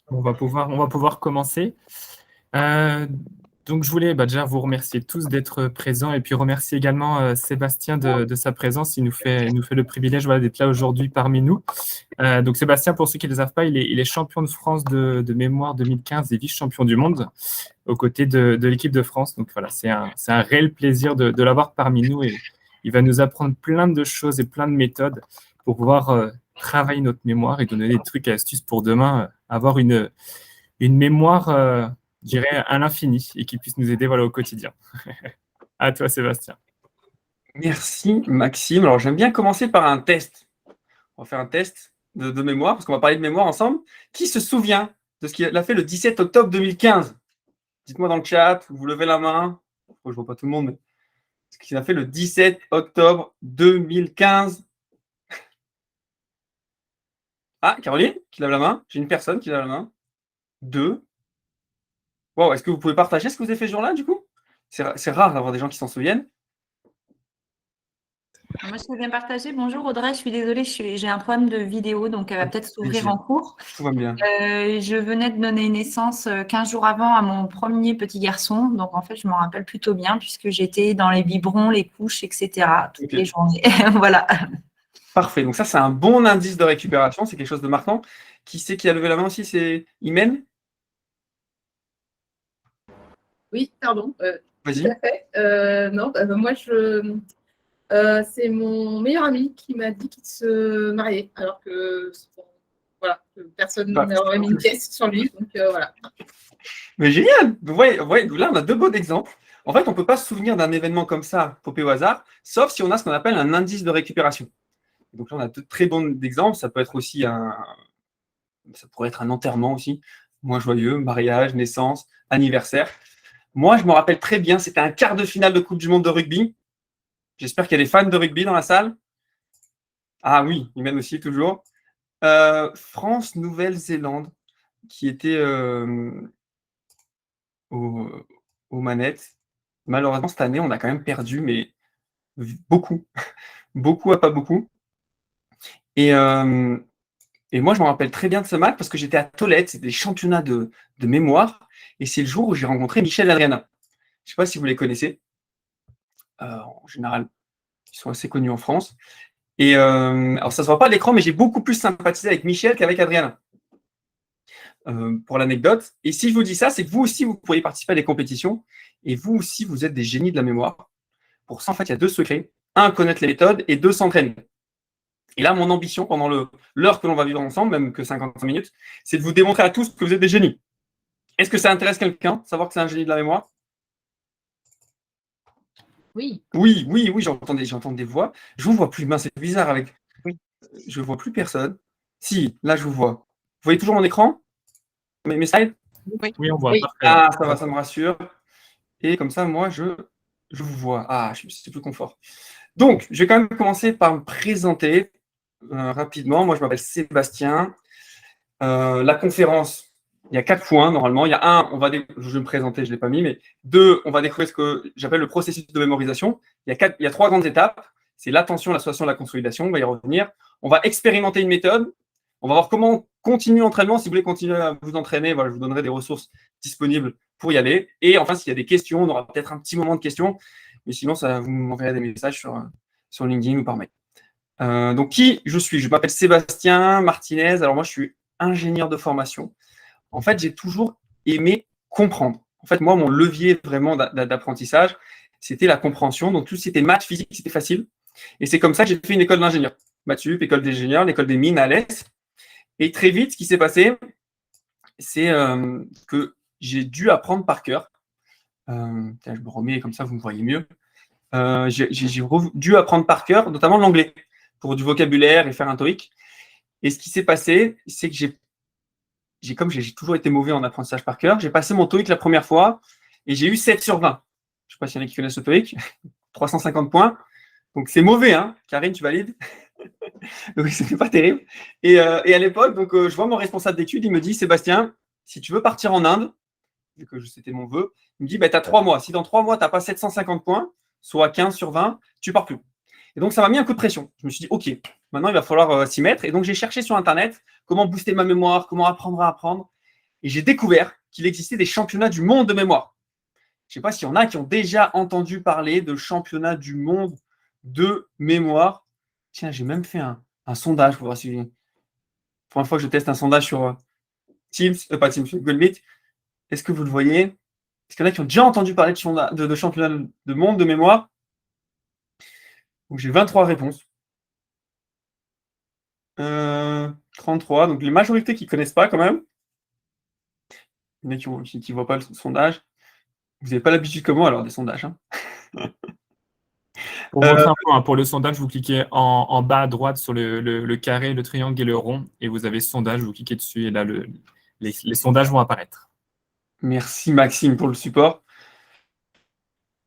On va pouvoir commencer. Donc, je voulais déjà vous remercier tous d'être présents et puis remercier également Sébastien de sa présence. Il nous fait le privilège d'être là aujourd'hui parmi nous. Donc, Sébastien, pour ceux qui ne le savent pas, il est champion de France de mémoire 2015 et vice-champion du monde aux côtés de l'équipe de France. Donc, voilà, c'est un réel plaisir de l'avoir parmi nous et il va nous apprendre plein de choses et plein de méthodes pour pouvoir travailler notre mémoire et donner des trucs et astuces pour demain, avoir une mémoire, je dirais, à l'infini et qui puisse nous aider au quotidien. À toi, Sébastien. Merci, Maxime. Alors, j'aime bien commencer par un test. On va faire un test de mémoire, parce qu'on va parler de mémoire ensemble. Qui se souvient de ce qu'il a fait le 17 octobre 2015 ? Dites-moi dans le chat, vous levez la main. Je ne vois pas tout le monde, mais ce qu'il a fait le 17 octobre 2015. Ah, Caroline, qui lève la main. J'ai une personne qui lève la main. 2. Wow, est-ce que vous pouvez partager ce que vous avez fait ce jour-là, du coup ? C'est rare d'avoir des gens qui s'en souviennent. Moi, je veux bien partager. Bonjour Audrey, je suis désolée, j'ai un problème de vidéo, donc elle va peut-être s'ouvrir en cours. Tout va bien. Je venais de donner naissance 15 jours avant à mon premier petit garçon, donc en fait, je m'en rappelle plutôt bien puisque j'étais dans les biberons, les couches, etc. toutes les journées. Voilà. Parfait, donc ça, c'est un bon indice de récupération, c'est quelque chose de marquant. Qui c'est qui a levé la main aussi ? C'est Imen ? Oui, pardon. Vas-y. Tout à fait. Non, moi, c'est mon meilleur ami qui m'a dit qu'il se mariait, alors que voilà, personne n'aurait mis une pièce sur lui. Donc voilà. Mais génial. Vous voyez, là, on a 2 beaux exemples. En fait, on ne peut pas se souvenir d'un événement comme ça, popé au hasard, sauf si on a ce qu'on appelle un indice de récupération. Donc là, on a 2 très bons exemples. Ça peut être aussi ça pourrait être un enterrement aussi, moins joyeux, mariage, naissance, anniversaire. Moi, je me rappelle très bien, c'était un quart de finale de Coupe du Monde de rugby. J'espère qu'il y a des fans de rugby dans la salle. Ah oui, ils mènent aussi toujours. France-Nouvelle-Zélande, qui était aux manettes. Malheureusement, cette année, on a quand même perdu, mais beaucoup. Beaucoup à pas beaucoup. Et moi, je me rappelle très bien de ce match parce que j'étais à Tolède, c'était des championnats de mémoire. Et c'est le jour où j'ai rencontré Michel et Adriana. Je ne sais pas si vous les connaissez. En général, ils sont assez connus en France. Et alors, ça ne se voit pas à l'écran, mais j'ai beaucoup plus sympathisé avec Michel qu'avec Adriana. Pour l'anecdote. Et si je vous dis ça, c'est que vous aussi, vous pourriez participer à des compétitions. Et vous aussi, vous êtes des génies de la mémoire. Pour ça, en fait, il y a 2 secrets. 1, connaître les méthodes, et 2, s'entraîner. Et là, mon ambition, pendant l'heure que l'on va vivre ensemble, même que 55 minutes, c'est de vous démontrer à tous que vous êtes des génies. Est-ce que ça intéresse quelqu'un, savoir que c'est un génie de la mémoire ? Oui. Oui, j'entends des voix. Je vous vois plus, c'est bizarre avec. Oui. Je vois plus personne. Si, là, je vous vois. Vous voyez toujours mon écran ? Mes slides ? Oui, on voit. Oui. Ah, ça va, ça me rassure. Et comme ça, moi, je vous vois. Ah, c'est plus confort. Donc, je vais quand même commencer par me présenter rapidement. Moi, je m'appelle Sébastien. La conférence, il y a 4 points normalement. Il y a 1, je vais me présenter, je ne l'ai pas mis, mais 2, on va découvrir ce que j'appelle le processus de mémorisation. Il y a 3 grandes étapes. C'est l'attention, l'association, la consolidation. On va y revenir. On va expérimenter une méthode. On va voir comment continuer l'entraînement. Si vous voulez continuer à vous entraîner, voilà, je vous donnerai des ressources disponibles pour y aller. Et enfin, s'il y a des questions, on aura peut-être un petit moment de questions. Mais sinon, vous m'enverrez des messages sur LinkedIn ou par mail. Donc, qui je suis ? Je m'appelle Sébastien Martinez. Alors, moi, je suis ingénieur de formation. En fait, j'ai toujours aimé comprendre. En fait, moi, mon levier vraiment d'apprentissage, c'était la compréhension. Donc, tout c'était maths, physique, c'était facile. Et c'est comme ça que j'ai fait une école d'ingénieur. Maths sup, école d'ingénieur, l'école des mines à l'Est. Et très vite, ce qui s'est passé, c'est que j'ai dû apprendre par cœur. Je me remets comme ça, vous me voyez mieux. J'ai dû apprendre par cœur, notamment l'anglais, pour du vocabulaire et faire un TOEIC. Et ce qui s'est passé, c'est que comme j'ai toujours été mauvais en apprentissage par cœur, j'ai passé mon TOEIC la première fois et j'ai eu 7 sur 20. Je ne sais pas s'il y en a qui connaissent le TOEIC. 350 points. Donc, c'est mauvais, hein. Karine, tu valides ? Donc, c'était pas terrible. Et à l'époque, donc, je vois mon responsable d'études, il me dit, Sébastien, si tu veux partir en Inde, vu que c'était mon vœu, il me dit, tu as 3 mois. Si dans 3 mois, tu n'as pas 750 points, soit 15 sur 20, tu pars plus. Et donc, ça m'a mis un coup de pression. Je me suis dit, OK, maintenant, il va falloir s'y mettre. Et donc, j'ai cherché sur Internet comment booster ma mémoire, comment apprendre à apprendre. Et j'ai découvert qu'il existait des championnats du monde de mémoire. Je ne sais pas s'il y en a qui ont déjà entendu parler de championnats du monde de mémoire. Tiens, j'ai même fait un sondage pour voir si... Première fois que je teste un sondage sur Teams, pas Teams, Google Meet. Est-ce que vous le voyez? Est-ce qu'il y en a qui ont déjà entendu parler de championnat de monde de mémoire? Donc j'ai 23 réponses. 33, donc les majorités qui ne connaissent pas quand même. Il y en a qui ne voient pas le sondage. Vous n'avez pas l'habitude comme moi alors des sondages. Hein. Pour votre info, pour le sondage, vous cliquez en bas à droite sur le carré, le triangle et le rond, et vous avez sondage, vous cliquez dessus, et là, les sondages vont apparaître. Merci Maxime pour le support.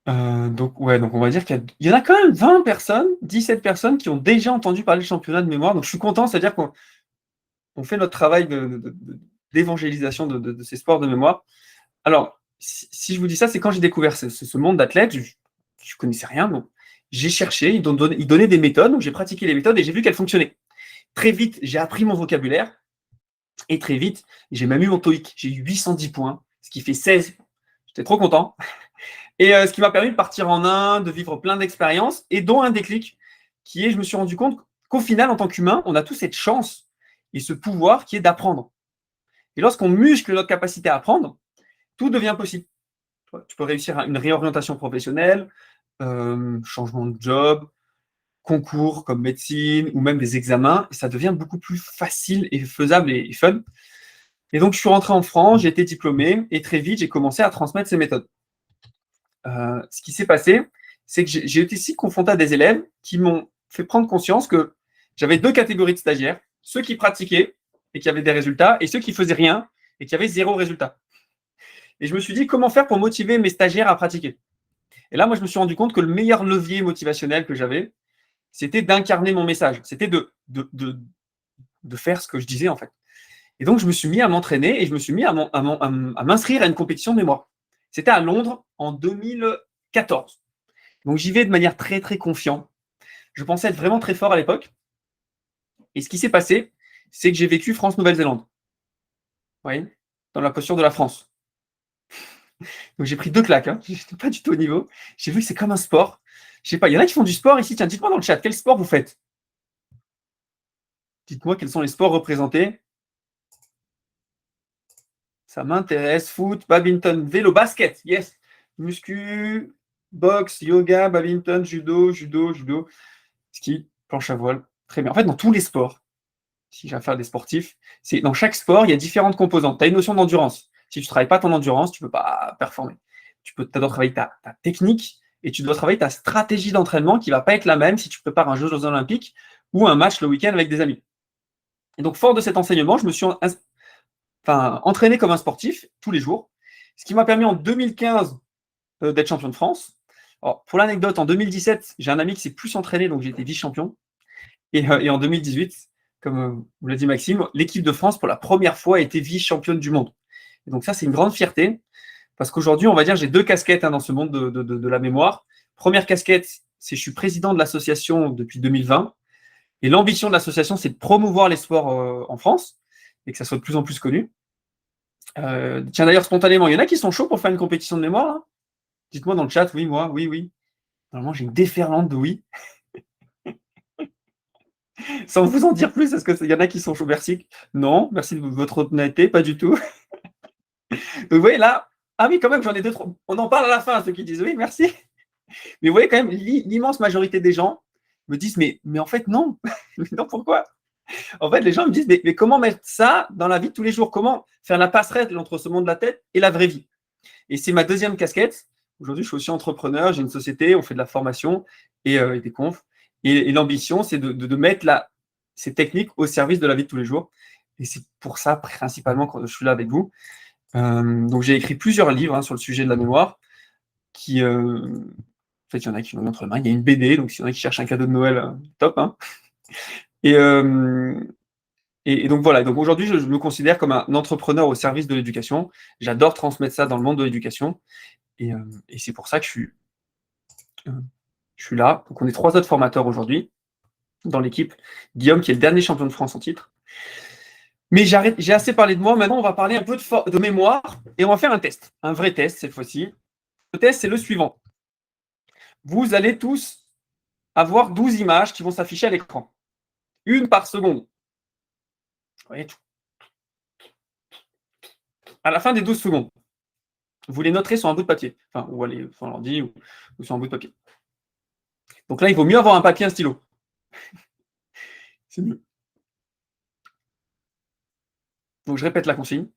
Donc on va dire qu'il y en a quand même 20 personnes, 17 personnes qui ont déjà entendu parler de championnat de mémoire. Donc je suis content, c'est-à-dire qu'on fait notre travail d'évangélisation de ces sports de mémoire. Alors, si je vous dis ça, c'est quand j'ai découvert ce monde d'athlètes, je ne connaissais rien, donc j'ai cherché, ils donnaient des méthodes, donc j'ai pratiqué les méthodes et j'ai vu qu'elles fonctionnaient. Très vite, j'ai appris mon vocabulaire et très vite, j'ai même eu mon TOEIC. J'ai eu 810 points, ce qui fait 16. J'étais trop content. Et ce qui m'a permis de partir en Inde, de vivre plein d'expériences, et dont un déclic qui est, je me suis rendu compte qu'au final, en tant qu'humain, on a tous cette chance et ce pouvoir qui est d'apprendre. Et lorsqu'on muscle notre capacité à apprendre, tout devient possible. Tu peux réussir une réorientation professionnelle, changement de job, concours comme médecine ou même des examens, et ça devient beaucoup plus facile et faisable et fun. Et donc, je suis rentré en France, j'ai été diplômé, et très vite, j'ai commencé à transmettre ces méthodes. Ce qui s'est passé, c'est que j'ai été ici confronté à des élèves qui m'ont fait prendre conscience que j'avais deux catégories de stagiaires, ceux qui pratiquaient et qui avaient des résultats, et ceux qui faisaient rien et qui avaient zéro résultat. Et je me suis dit, comment faire pour motiver mes stagiaires à pratiquer? Et là, moi, je me suis rendu compte que le meilleur levier motivationnel que j'avais, c'était d'incarner mon message, c'était de faire ce que je disais, en fait. Et donc, je me suis mis à m'entraîner et je me suis mis à m'inscrire à une compétition de mémoire. C'était à Londres en 2014. Donc, j'y vais de manière très, très confiant. Je pensais être vraiment très fort à l'époque. Et ce qui s'est passé, c'est que j'ai vécu France-Nouvelle-Zélande. Vous voyez, dans la posture de la France. Donc, j'ai pris 2 claques. Hein. Je n'étais pas du tout au niveau. J'ai vu que c'est comme un sport. Je sais pas, il y en a qui font du sport ici. Tiens, dites-moi dans le chat, quel sport vous faites? Dites-moi quels sont les sports représentés. Ça m'intéresse. Foot, badminton, vélo, basket. Yes. Muscu, boxe, yoga, badminton, judo, ski, planche à voile. Très bien. En fait, dans tous les sports, si j'ai affaire à des sportifs, c'est dans chaque sport, il y a différentes composantes. Tu as une notion d'endurance. Si tu ne travailles pas ton endurance, tu ne peux pas performer. Tu dois travailler ta technique et tu dois travailler ta stratégie d'entraînement qui ne va pas être la même si tu prépares un Jeux olympiques ou un match le week-end avec des amis. Et donc, fort de cet enseignement, je me suis entraîné comme un sportif tous les jours, ce qui m'a permis en 2015 d'être champion de France. Alors, pour l'anecdote, en 2017, j'ai un ami qui s'est plus entraîné, donc j'ai été vice-champion. Et en 2018, comme vous l'a dit Maxime, l'équipe de France, pour la première fois, a été vice-championne du monde. Et donc ça, c'est une grande fierté, parce qu'aujourd'hui, on va dire, j'ai 2 casquettes dans ce monde de la mémoire. Première casquette, c'est que je suis président de l'association depuis 2020. Et l'ambition de l'association, c'est de promouvoir les sports en France et que ça soit de plus en plus connu. Tiens, d'ailleurs, spontanément, il y en a qui sont chauds pour faire une compétition de mémoire là? Dites-moi dans le chat, oui, moi, oui. Normalement, j'ai une déferlante de oui. Sans vous en dire plus, est-ce qu'il y en a qui sont chauds? Merci. Non, merci de votre honnêteté, pas du tout. Donc, vous voyez là, ah oui, quand même, j'en ai 2-3. On en parle à la fin, ceux qui disent oui, merci. Mais vous voyez quand même, l'immense majorité des gens me disent, mais en fait, non. Non, pourquoi? En fait, les gens me disent, mais comment mettre ça dans la vie de tous les jours? Comment faire la passerelle entre ce monde de la tête et la vraie vie? Et c'est ma deuxième casquette. Aujourd'hui, je suis aussi entrepreneur, j'ai une société, on fait de la formation et des confs. Et l'ambition, c'est de mettre ces techniques au service de la vie de tous les jours. Et c'est pour ça, principalement, que je suis là avec vous. Donc, j'ai écrit plusieurs livres sur le sujet de la mémoire. En fait, il y en a qui l'ont entre les mains. Il y a une BD, donc s'il y en a qui cherchent un cadeau de Noël, top. Hein. Et donc, voilà. Donc, aujourd'hui, je me considère comme un entrepreneur au service de l'éducation. J'adore transmettre ça dans le monde de l'éducation. Et c'est pour ça que je suis là. Donc, on est 3 autres formateurs aujourd'hui dans l'équipe. Guillaume, qui est le dernier champion de France en titre. Mais j'ai assez parlé de moi. Maintenant, on va parler un peu de mémoire et on va faire un test. Un vrai test cette fois-ci. Le test, c'est le suivant. Vous allez tous avoir 12 images qui vont s'afficher à l'écran. Une par seconde. Vous voyez tout. À la fin des 12 secondes, vous les noterez sur un bout de papier. Enfin, ou allez sur l'ordi ou sur un bout de papier. Donc là, il vaut mieux avoir un papier et un stylo. C'est mieux. Donc je répète la consigne.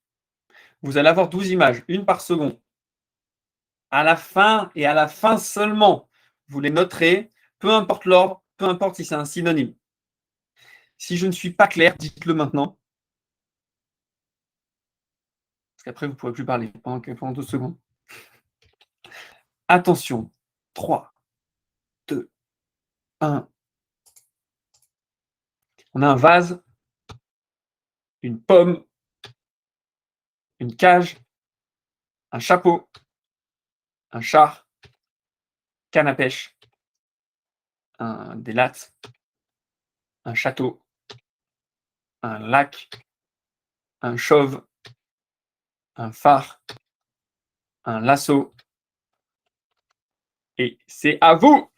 Vous allez avoir 12 images, une par seconde. À la fin et à la fin seulement, vous les noterez, peu importe l'ordre, peu importe si c'est un synonyme. Si je ne suis pas clair, dites-le maintenant. Parce qu'après, vous ne pourrez plus parler pendant 2 secondes. Attention. 3, 2, 1. On a un vase, une pomme, une cage, un chapeau, un char, canne à pêche, des lattes, un château, un lac, un chauve, un phare, un lasso. Et c'est à vous!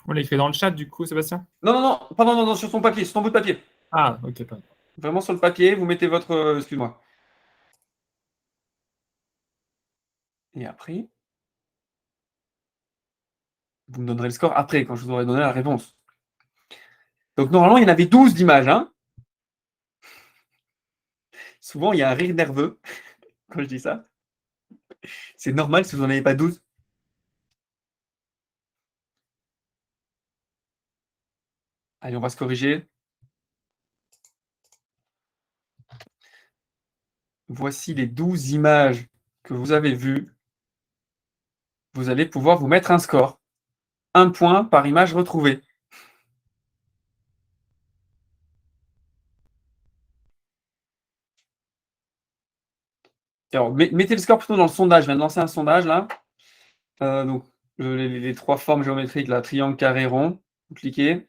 On l'écrit dans le chat, du coup, Sébastien? Non, pardon, non, sur ton papier, sur ton bout de papier. Ah, ok, pardon. Vraiment sur le papier, vous mettez votre... excuse-moi. Et après, vous me donnerez le score après, quand je vous aurai donné la réponse. Donc, normalement, il y en avait 12 d'images. Hein. Souvent, il y a un rire nerveux quand je dis ça. C'est normal si vous n'en avez pas 12. Allez, on va se corriger. Voici les 12 images que vous avez vues. Vous allez pouvoir vous mettre un score. 1 point par image retrouvée. Alors, mettez le score plutôt dans le sondage. Je viens de lancer un sondage là. Donc, les 3 formes géométriques, là, triangle, carré, rond. Vous cliquez.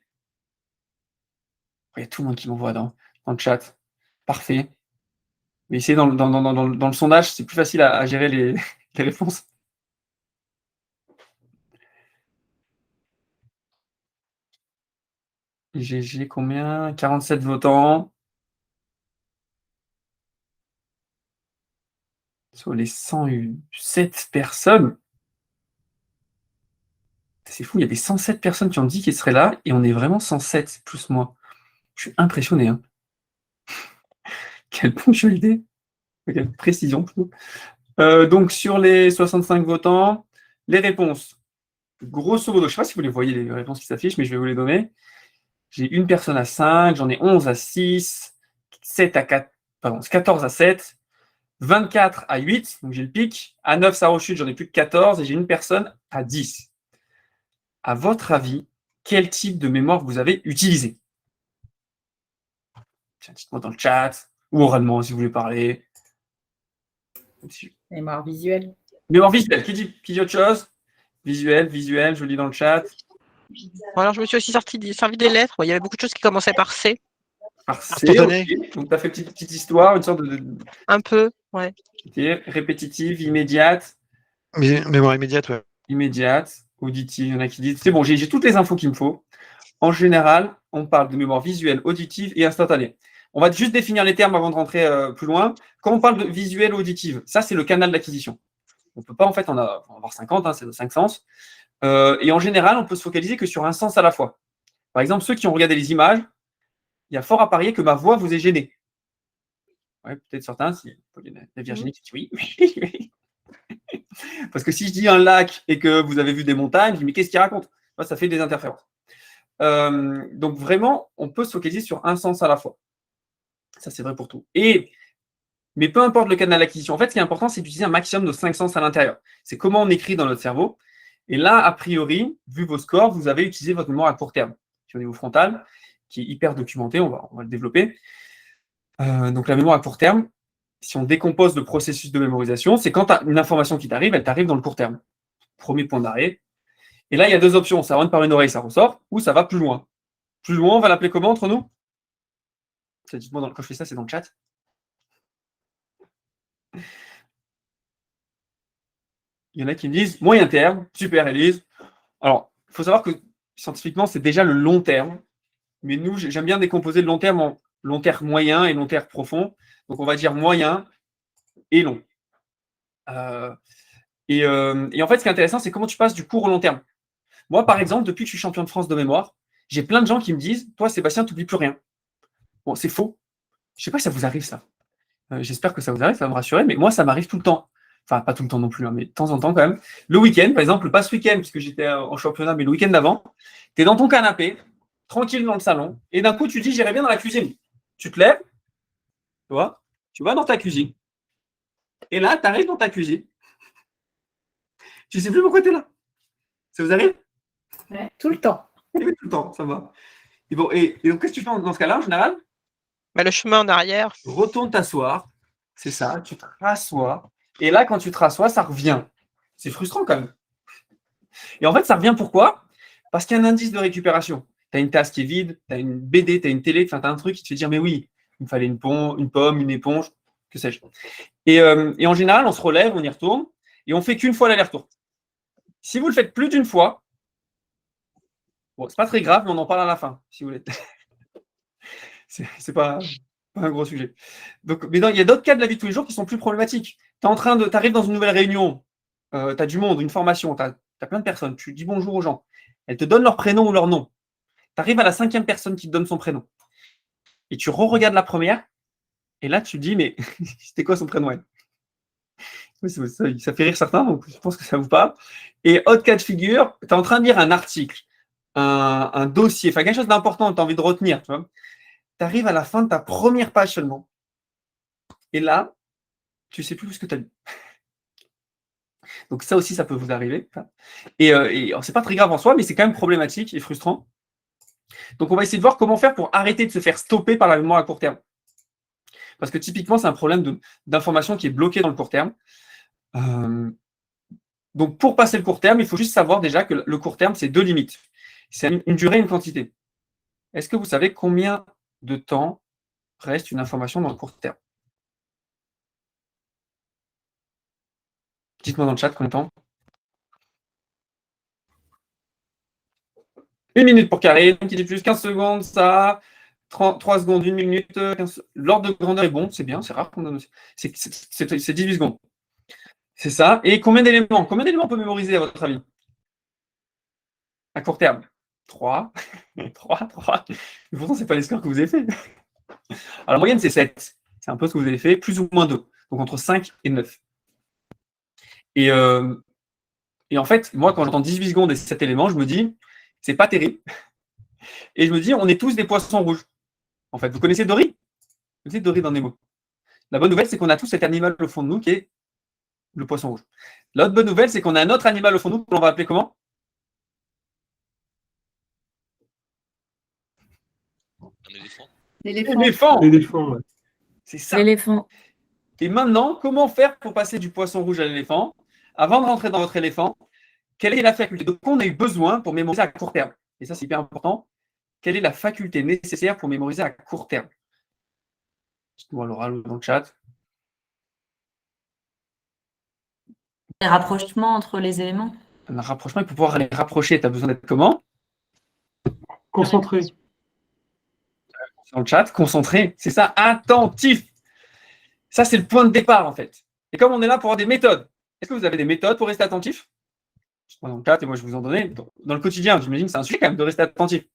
Il y a tout le monde qui m'envoie dans le chat. Parfait. Mais essayez dans le sondage, c'est plus facile à gérer les réponses. GG, combien? 47 votants. Sur les 107 personnes. C'est fou, il y avait 107 personnes qui ont dit qu'ils seraient là et on est vraiment 107 plus moi. Je suis impressionné. Hein. Quelle ponctualité. Quelle précision. Donc, sur les 65 votants, les réponses. Grosso modo, je ne sais pas si vous les voyez, les réponses qui s'affichent, mais je vais vous les donner. J'ai une personne à 5, j'en ai 11 à 6, 7 à 4, pardon, 14 à 7, 24 à 8, donc j'ai le pic. À 9, ça rechute, j'en ai plus que 14 et j'ai une personne à 10. À votre avis, quel type de mémoire vous avez utilisé? Tiens, dites-moi dans le chat, ou oralement si vous voulez parler. Mémoire visuelle. Mémoire visuelle, qui dit autre chose? Visuel, je lis dans le chat. Alors, je me suis aussi servi des lettres. Il y avait beaucoup de choses qui commençaient par C. Par C, okay. Donc tu as fait une petite histoire, une sorte de... Un peu, ouais. Okay. Répétitive, immédiate. Mémoire immédiate, ouais. Immédiate, auditive, il y en a qui disent... C'est bon, j'ai toutes les infos qu'il me faut. En général, on parle de mémoire visuelle, auditive et instantanée. On va juste définir les termes avant de rentrer plus loin. Quand on parle de visuelle auditive, ça, c'est le canal d'acquisition. On ne peut pas, en fait, en avoir 50, hein, c'est de 5 sens. Et en général, on peut se focaliser que sur un sens à la fois. Par exemple, ceux qui ont regardé les images, il y a fort à parier que ma voix vous est gênée. Ouais, peut-être certains, si la Virginie qui dit oui. Parce que si je dis un lac et que vous avez vu des montagnes, je dis mais qu'est-ce qu'il raconte? Ça fait des interférences. Donc vraiment, on peut se focaliser sur un sens à la fois. Ça, c'est vrai pour tout. Mais peu importe le canal d'acquisition, en fait, ce qui est important, c'est d'utiliser un maximum de 5 sens à l'intérieur. C'est comment on écrit dans notre cerveau. Et là, a priori, vu vos scores, vous avez utilisé votre mémoire à court terme, qui est au niveau frontal, qui est hyper documenté, on va le développer. Donc la mémoire à court terme, si on décompose le processus de mémorisation, c'est quand tu as une information qui t'arrive, elle t'arrive dans le court terme. Premier point d'arrêt. Et là, il y a deux options. Ça rentre par une oreille, ça ressort, ou ça va plus loin. Plus loin, on va l'appeler comment entre nous? Dites-moi quand je fais ça, c'est dans le chat. Il y en a qui me disent moyen terme, super Élise. Alors, il faut savoir que scientifiquement, c'est déjà le long terme. Mais nous, j'aime bien décomposer le long terme en long terme moyen et long terme profond. Donc, on va dire moyen et long. Et en fait, ce qui est intéressant, c'est comment tu passes du court au long terme. Moi, par exemple, depuis que je suis champion de France de mémoire, j'ai plein de gens qui me disent toi, Sébastien, tu n'oublies plus rien. Bon, c'est faux. Je ne sais pas si ça vous arrive, ça. J'espère que ça vous arrive, ça va me rassurer, mais moi, ça m'arrive tout le temps. Enfin, pas tout le temps non plus, hein, mais de temps en temps quand même. Le week-end, par exemple, pas ce week-end, puisque j'étais en championnat, mais le week-end d'avant, tu es dans ton canapé, tranquille dans le salon, et d'un coup, tu te dis, j'irai bien dans la cuisine. Tu te lèves, tu vas dans ta cuisine. Et là, tu arrives dans ta cuisine. Tu ne sais plus pourquoi tu es là. Ça vous arrive? Ouais, tout le temps. Oui, tout le temps, ça va. Et, bon, et donc, qu'est-ce que tu fais dans ce cas-là, en général? Le chemin en arrière. Retourne t'asseoir. C'est ça, tu te rassois. Et là, quand tu te rassois, ça revient. C'est frustrant quand même. Et en fait, ça revient pourquoi? Parce qu'il y a un indice de récupération. Tu as une tasse qui est vide, tu as une BD, tu as une télé, tu as un truc qui te fait dire mais oui, il me fallait une pomme, une éponge, que sais-je. Et en général, on se relève, on y retourne, et on fait qu'une fois l'aller-retour. Si vous le faites plus d'une fois, bon, c'est pas très grave, mais on en parle à la fin, si vous voulez. c'est pas un gros sujet. Donc, mais il y a d'autres cas de la vie de tous les jours qui sont plus problématiques. Tu arrives dans une nouvelle réunion, tu as du monde, une formation, tu as plein de personnes, tu dis bonjour aux gens. Elles te donnent leur prénom ou leur nom. Tu arrives à la 5e personne qui te donne son prénom. Et tu re-regardes la première, et là, tu te dis, mais c'était quoi son prénom? Oui, ça fait rire certains, donc je pense que ça vous parle. Et autre cas de figure, tu es en train de lire un article, un dossier, enfin quelque chose d'important que tu as envie de retenir. Tu arrives à la fin de ta première page seulement. Et là, tu ne sais plus ce que tu as lu. Donc ça aussi, ça peut vous arriver. Et c'est pas très grave en soi, mais c'est quand même problématique et frustrant. Donc on va essayer de voir comment faire pour arrêter de se faire stopper par la mémoire à court terme. Parce que typiquement, c'est un problème d'information qui est bloqué dans le court terme. Donc pour passer le court terme, il faut juste savoir déjà que le court terme, c'est deux limites. C'est une durée et une quantité. Est-ce que vous savez combien de temps reste une information dans le court terme? Dites-moi dans le chat combien de temps. 1 minute pour carré, qui dit plus 15 secondes, ça, 3 secondes, 1 minute, 15... L'ordre de grandeur est bon, c'est bien, c'est rare qu'on donne aussi. C'est 18 secondes. C'est ça. Et combien d'éléments? Combien d'éléments on peut mémoriser à votre avis? À court terme? 3. 3. Mais pourtant, ce n'est pas les scores que vous avez fait. Alors, la moyenne, c'est 7. C'est un peu ce que vous avez fait, plus ou moins 2. Donc, entre 5 et 9. Et en fait, moi, quand j'entends 18 secondes et 7 éléments, je me dis, c'est pas terrible. Et je me dis, on est tous des poissons rouges. En fait, vous connaissez Dory? Vous connaissez Dory dans Nemo? La bonne nouvelle, c'est qu'on a tous cet animal au fond de nous qui est le poisson rouge. L'autre bonne nouvelle, c'est qu'on a un autre animal au fond de nous qu'on va appeler comment? Un éléphant. L'éléphant. Ouais. C'est ça. L'éléphant. Et maintenant, comment faire pour passer du poisson rouge à l'éléphant? Avant de rentrer dans votre éléphant, quelle est la faculté dont on a eu besoin pour mémoriser à court terme? Et ça, c'est hyper important. Quelle est la faculté nécessaire pour mémoriser à court terme? Dites-moi à l'oral ou dans le chat. Les rapprochements entre les éléments. Un rapprochement, pour pouvoir les rapprocher, tu as besoin d'être comment? Concentré. Dans le chat, concentré, c'est ça, attentif. Ça, c'est le point de départ, en fait. Et comme on est là pour avoir des méthodes, est-ce que vous avez des méthodes pour rester attentif? Dans le chat, et moi, je vais vous en donner. Dans le quotidien, j'imagine que c'est un sujet quand même de rester attentif.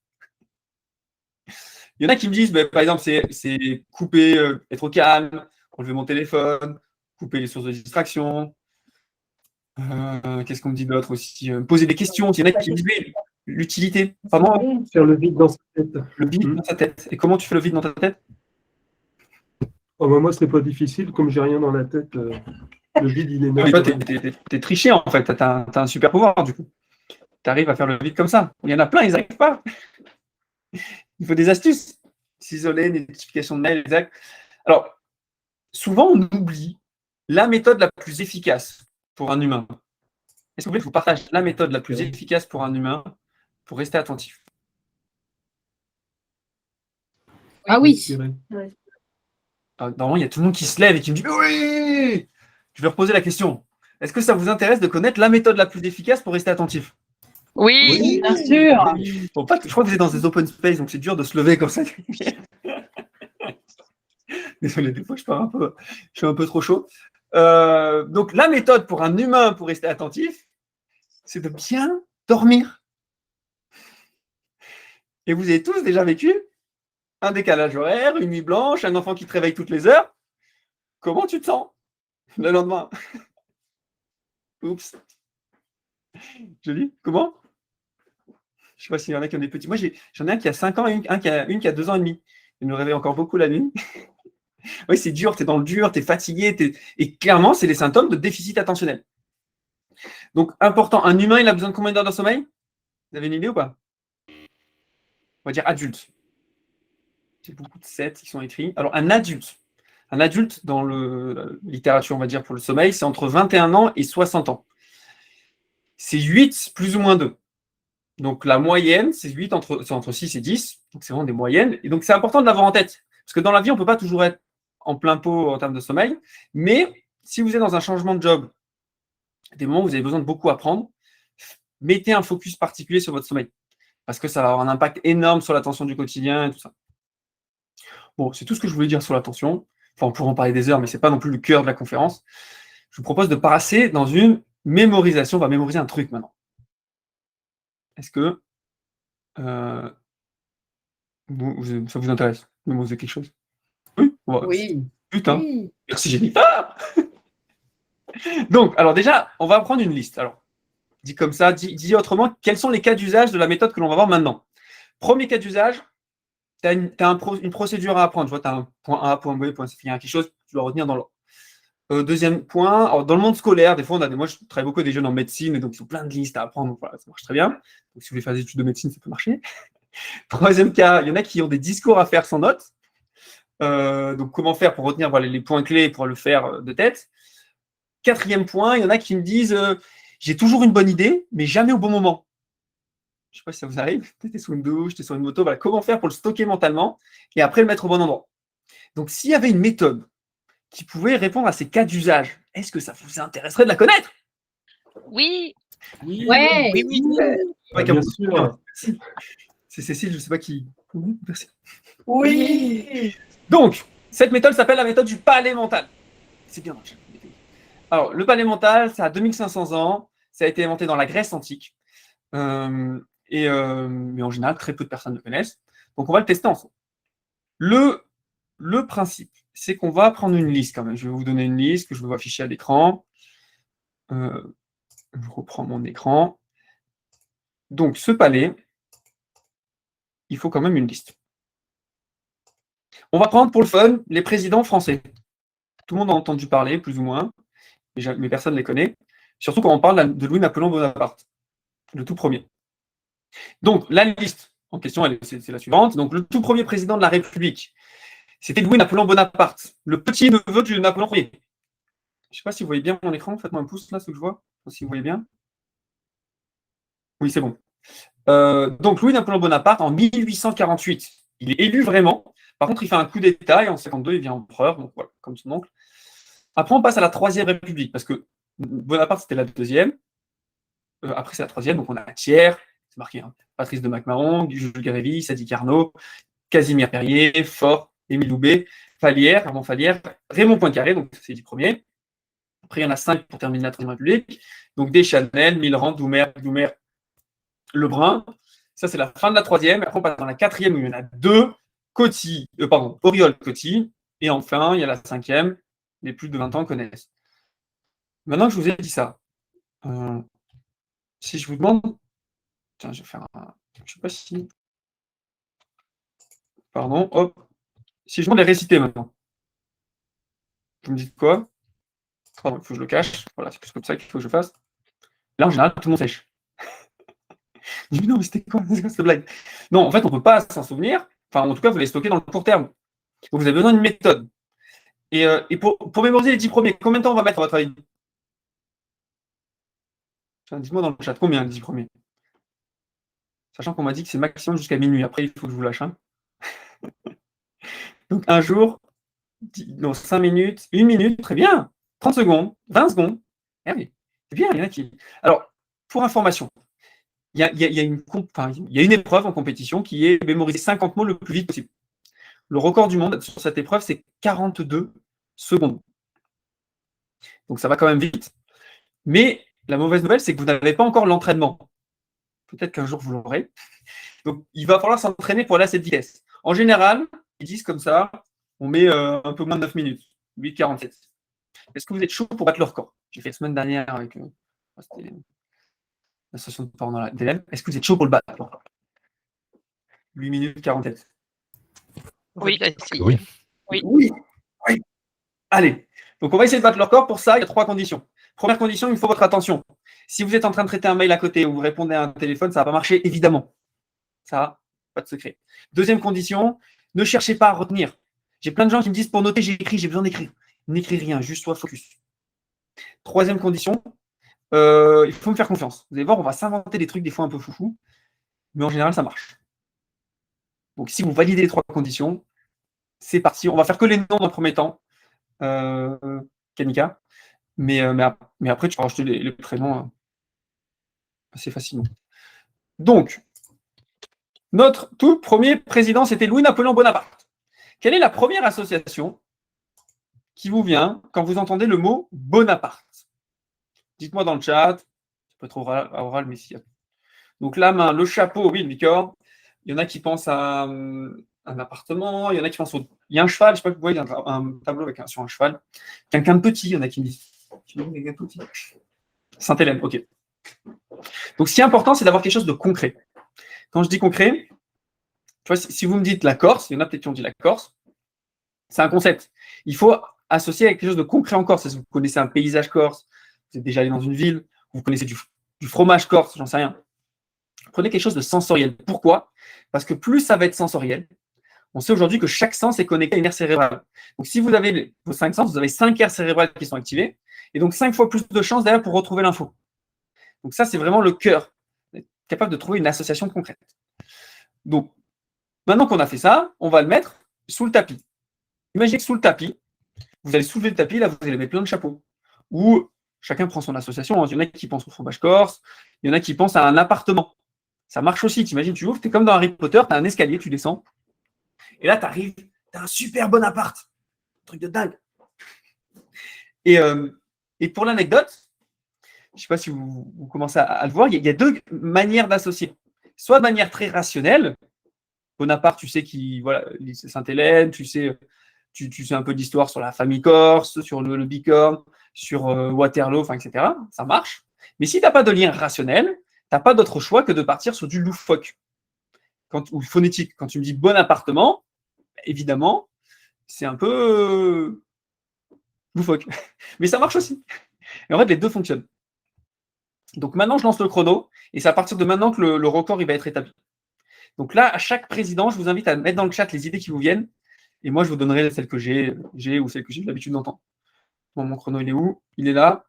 Il y en a qui me disent, par exemple, c'est couper, être au calme, enlever mon téléphone, couper les sources de distraction. Qu'est-ce qu'on me dit d'autre aussi? Poser des questions. Il y en a qui me disent l'utilité. Vraiment, Faire le vide dans sa tête. le vide dans sa tête. Et comment tu fais le vide dans ta tête? Oh, bah, moi, c'est pas difficile. Comme j'ai rien dans la tête, le vide, il est Mais là. toi, t'es triché, en fait. T'as un super pouvoir, du coup. Tu arrives à faire le vide comme ça. Il y en a plein, ils n'arrivent pas. Il faut des astuces. S'isoler, des notifications de mail, exact. Alors, souvent, on oublie la méthode la plus efficace pour un humain. Est-ce que vous voulez que je vous partage la méthode la plus efficace pour un humain pour rester attentif? Ah oui. Normalement, il y a tout le monde qui se lève et qui me dit oui. Je vais reposer la question. Est-ce que ça vous intéresse de connaître la méthode la plus efficace pour rester attentif? Oui. Bien sûr. Bon, je crois que vous êtes dans des open space, donc c'est dur de se lever comme ça. Désolé, des fois je suis un peu trop chaud. Donc la méthode pour un humain pour rester attentif, c'est de bien dormir. Et vous avez tous déjà vécu un décalage horaire, une nuit blanche, un enfant qui te réveille toutes les heures. Comment tu te sens le lendemain? Oups. Joli. Comment? Je ne sais pas s'il y en a qui ont des petits. Moi, j'en ai un qui a 5 ans et une qui a 2 ans et demi. Il me réveille encore beaucoup la nuit. Oui, c'est dur, tu es dans le dur, tu es fatigué. Et clairement, c'est les symptômes de déficit attentionnel. Donc, important, un humain, il a besoin de combien d'heures de sommeil? Vous avez une idée ou pas? On va dire adulte. C'est beaucoup de 7 qui sont écrits. Alors, un adulte dans la littérature, on va dire, pour le sommeil, c'est entre 21 ans et 60 ans. C'est 8 plus ou moins 2. Donc, la moyenne, c'est 8 entre 6 et 10. Donc, c'est vraiment des moyennes. Et donc, c'est important de l'avoir en tête. Parce que dans la vie, on ne peut pas toujours être en plein pot en termes de sommeil. Mais si vous êtes dans un changement de job, des moments où vous avez besoin de beaucoup apprendre, mettez un focus particulier sur votre sommeil. Parce que ça va avoir un impact énorme sur l'attention du quotidien et tout ça. Bon, c'est tout ce que je voulais dire sur l'attention. Enfin, on pourrait en parler des heures, mais ce n'est pas non plus le cœur de la conférence. Je vous propose de passer dans une mémorisation. On va mémoriser un truc maintenant. Est-ce que ça vous intéresse de mémoriser quelque chose? Oui. Oui. Putain. Oui. Merci Jennifer. Donc, alors déjà, on va prendre une liste. Alors, dit comme ça, dit autrement, quels sont les cas d'usage de la méthode que l'on va voir maintenant? Premier cas d'usage, tu as une procédure à apprendre. Tu vois, tu as un point A, point B, point C, il y a quelque chose que tu dois retenir dans l'ordre. Deuxième point, alors dans le monde scolaire, des fois, moi je travaille beaucoup avec des jeunes en médecine, et donc ils ont plein de listes à apprendre, donc voilà, ça marche très bien. Donc si vous voulez faire des études de médecine, ça peut marcher. Troisième cas, il y en a qui ont des discours à faire sans notes. Donc comment faire pour retenir les points clés pour le faire de tête. Quatrième point, il y en a qui me disent j'ai toujours une bonne idée, mais jamais au bon moment. Je ne sais pas si ça vous arrive. Tu es sous une douche, tu es sur une moto. Voilà, comment faire pour le stocker mentalement et après le mettre au bon endroit. Donc, s'il y avait une méthode qui pouvait répondre à ces cas d'usage, est-ce que ça vous intéresserait de la connaître? Oui. Oui. Ouais. Oui. Ouais, Bien sûr. c'est Cécile, je ne sais pas qui. Merci. Oui. Donc, cette méthode s'appelle la méthode du palais mental. C'est bien. Alors, le palais mental, ça a 2500 ans. Ça a été inventé dans la Grèce antique. Mais en général, très peu de personnes le connaissent. Donc, on va le tester ensemble. Le principe, c'est qu'on va prendre une liste quand même. Je vais vous donner une liste que je vais vous afficher à l'écran. Je reprends mon écran. Donc, ce palais, il faut quand même une liste. On va prendre pour le fun les présidents français. Tout le monde a entendu parler, plus ou moins, mais personne ne les connaît. Surtout quand on parle de Louis-Napoléon Bonaparte, le tout premier. Donc, la liste en question, c'est la suivante. Donc, le tout premier président de la République, c'était Louis-Napoléon Bonaparte, le petit neveu de Napoléon Ier. Je ne sais pas si vous voyez bien mon écran. Faites-moi un pouce là, ce que je vois. Si vous voyez bien. Oui, c'est bon. Donc, Louis-Napoléon Bonaparte, en 1848, il est élu vraiment. Par contre, il fait un coup d'État et en 1952, il devient empereur. Donc, voilà, comme son oncle. Après, on passe à la Troisième République parce que Bonaparte, c'était la deuxième. Après, c'est la troisième. Donc, on a Thiers, c'est marqué, hein, Patrice de Mac-Mahon, Jules Grévy, Sadi Carnot, Casimir Perrier, Faure, Émile Loubet, Falière, Armand Falière, Raymond Poincaré, donc c'est les 10 premiers. Après, il y en a 5 pour terminer la Troisième République. Donc, Deschanel, Millerand, Doumer, Lebrun. Ça, c'est la fin de la troisième. Après, on passe dans la quatrième où il y en a 2, Auriol, Coty. Et enfin, il y a la cinquième, les plus de 20 ans connaissent. Maintenant que je vous ai dit ça, si je vous demande. Tiens, je vais faire un. Je ne sais pas si. Pardon, hop. Si je demande les réciter maintenant, vous me dites quoi? Pardon, il faut que je le cache. Voilà, c'est plus comme ça qu'il faut que je fasse. Là, en général, tout le monde sèche. Je dis non, mais c'était quoi? C'est quoi cette blague? Non, en fait, on ne peut pas s'en souvenir. Enfin, en tout cas, vous les stocker dans le court terme. Donc, vous avez besoin d'une méthode. Et pour mémoriser les 10 premiers, combien de temps on va mettre à votre avis? Dites-moi dans le chat, combien les 10 premiers? Sachant qu'on m'a dit que c'est maximum jusqu'à minuit. Après, il faut que je vous lâche. Hein. Donc, un jour, 5 minutes, 1 minute, très bien. 30 secondes, 20 secondes. Eh oui, c'est bien, il y en a qui. Alors, pour information, il y a une épreuve en compétition qui est mémoriser 50 mots le plus vite possible. Le record du monde sur cette épreuve, c'est 42 secondes. Donc, ça va quand même vite. Mais la mauvaise nouvelle, c'est que vous n'avez pas encore l'entraînement. Peut-être qu'un jour, vous l'aurez. Donc, il va falloir s'entraîner pour aller à cette vitesse. En général, ils disent comme ça, on met un peu moins de 9 minutes, 8,47. Est-ce que vous êtes chaud pour battre le record? J'ai fait la semaine dernière avec l'association de parents d'élèves. Est-ce que vous êtes chaud pour le battre? 8 minutes 47. Oui, Oui. Oui. Allez. Donc, on va essayer de battre le record. Pour ça, il y a 3 conditions. Première condition, il faut votre attention. Si vous êtes en train de traiter un mail à côté ou vous répondez à un téléphone, ça ne va pas marcher, évidemment. Ça, pas de secret. Deuxième condition, ne cherchez pas à retenir. J'ai plein de gens qui me disent pour noter, j'écris, j'ai besoin d'écrire. N'écris rien, juste sois focus. Troisième condition, il faut me faire confiance. Vous allez voir, on va s'inventer des trucs des fois un peu foufou, mais en général, ça marche. Donc, si vous validez les 3 conditions, c'est parti. On va faire que les noms dans le premier temps, Kanika. Mais après, tu peux rajouter les prénoms assez facilement. Donc, notre tout premier président, c'était Louis-Napoléon Bonaparte. Quelle est la première association qui vous vient quand vous entendez le mot Bonaparte? Dites-moi dans le chat. Ça peut être oral, mais si. Donc, la main, le chapeau, oui, le licorne. Il y en a qui pensent à un appartement. Il y en a qui pensent Il y a un cheval, je ne sais pas si vous voyez, il y a un tableau sur un cheval. Quelqu'un de petit, il y en a qui me disent. Sainte-Hélène, ok. Donc, ce qui est important, c'est d'avoir quelque chose de concret. Quand je dis concret, tu vois, si vous me dites la Corse, il y en a peut-être qui ont dit la Corse, c'est un concept. Il faut associer avec quelque chose de concret en Corse. Si vous connaissez un paysage corse, vous êtes déjà allé dans une ville, vous connaissez du fromage corse, j'en sais rien. Prenez quelque chose de sensoriel. Pourquoi? Parce que plus ça va être sensoriel, on sait aujourd'hui que chaque sens est connecté à une aire cérébrale. Donc, si vous avez vos 5 sens, vous avez 5 aires cérébrales qui sont activées, et donc 5 fois plus de chances derrière pour retrouver l'info. Donc, ça, c'est vraiment le cœur. Être capable de trouver une association concrète. Donc, maintenant qu'on a fait ça, on va le mettre sous le tapis. Imaginez que sous le tapis, vous allez soulever le tapis, là, vous allez mettre plein de chapeaux. Ou chacun prend son association. Il y en a qui pensent au fromage corse, il y en a qui pensent à un appartement. Ça marche aussi. T'imagines, tu ouvres, tu es comme dans Harry Potter, tu as un escalier, tu descends. Et là, tu arrives, tu as un super bon appart. Un truc de dingue. Et pour l'anecdote, je ne sais pas si vous commencez à le voir, il y a 2 manières d'associer. Soit de manière très rationnelle. Bonaparte, tu sais voilà, c'est Sainte-Hélène, tu sais un peu d'histoire sur la famille corse, sur le bicorne, sur Waterloo, etc. Ça marche. Mais si tu n'as pas de lien rationnel, tu n'as pas d'autre choix que de partir sur du loufoque. Ou phonétique. Quand tu me dis bon appartement, évidemment, c'est un peu loufoque. Mais ça marche aussi. Et en fait, les 2 fonctionnent. Donc maintenant, je lance le chrono, et c'est à partir de maintenant que le record il va être établi. Donc là, à chaque président, je vous invite à mettre dans le chat les idées qui vous viennent, et moi, je vous donnerai celles que j'ai ou celles que j'ai l'habitude d'entendre. Bon, mon chrono, il est où? Il est là.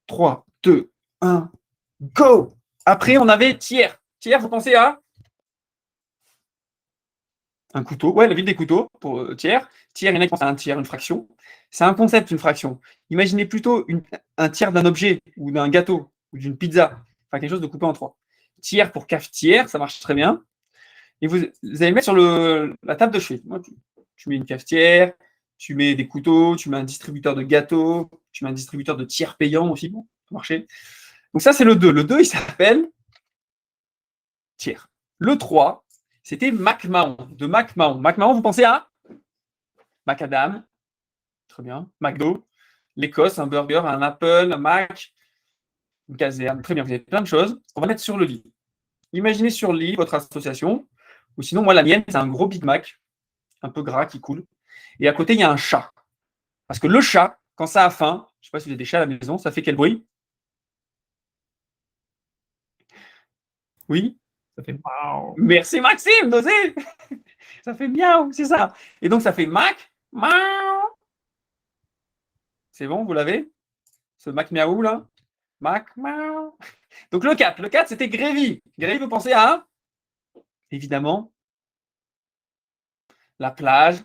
3, 2, 1, go! Après, on avait Thiers. Thiers, vous pensez à un couteau. Ouais, la ville des couteaux pour Thiers. Thiers, il y en a qui pensent à un tiers, une fraction. C'est un concept, une fraction. Imaginez plutôt un tiers d'un objet ou d'un gâteau ou d'une pizza. Enfin, quelque chose de coupé en 3. Tiers pour cafetière, ça marche très bien. Et vous allez le mettre sur la table de chevet. Tu mets une cafetière, tu mets des couteaux, tu mets un distributeur de gâteaux, tu mets un distributeur de tiers payants aussi. Bon, ça peut marcher. Donc ça, c'est le 2. Le 2, il s'appelle tiers. Le 3, c'était McMahon, de McMahon. McMahon, vous pensez à Macadam, très bien. McDo, l'Écosse, un burger, un Apple, un Mac, une caserne. Très bien, vous avez plein de choses. On va mettre sur le lit. Imaginez sur le lit votre association, ou sinon, moi, la mienne, c'est un gros Big Mac, un peu gras qui coule. Et à côté, il y a un chat. Parce que le chat, quand ça a faim, je ne sais pas si vous avez des chats à la maison, ça fait quel bruit? Oui? Ça fait miaou. Merci Maxime, d'oser. Ça fait miaou, c'est ça. Et donc, ça fait Mac, Miaou. C'est bon, vous l'avez? Ce Mac Miaou là? Mac Miaou. Donc le 4, c'était Grévy. Grévy, vous pensez à? Évidemment, la plage,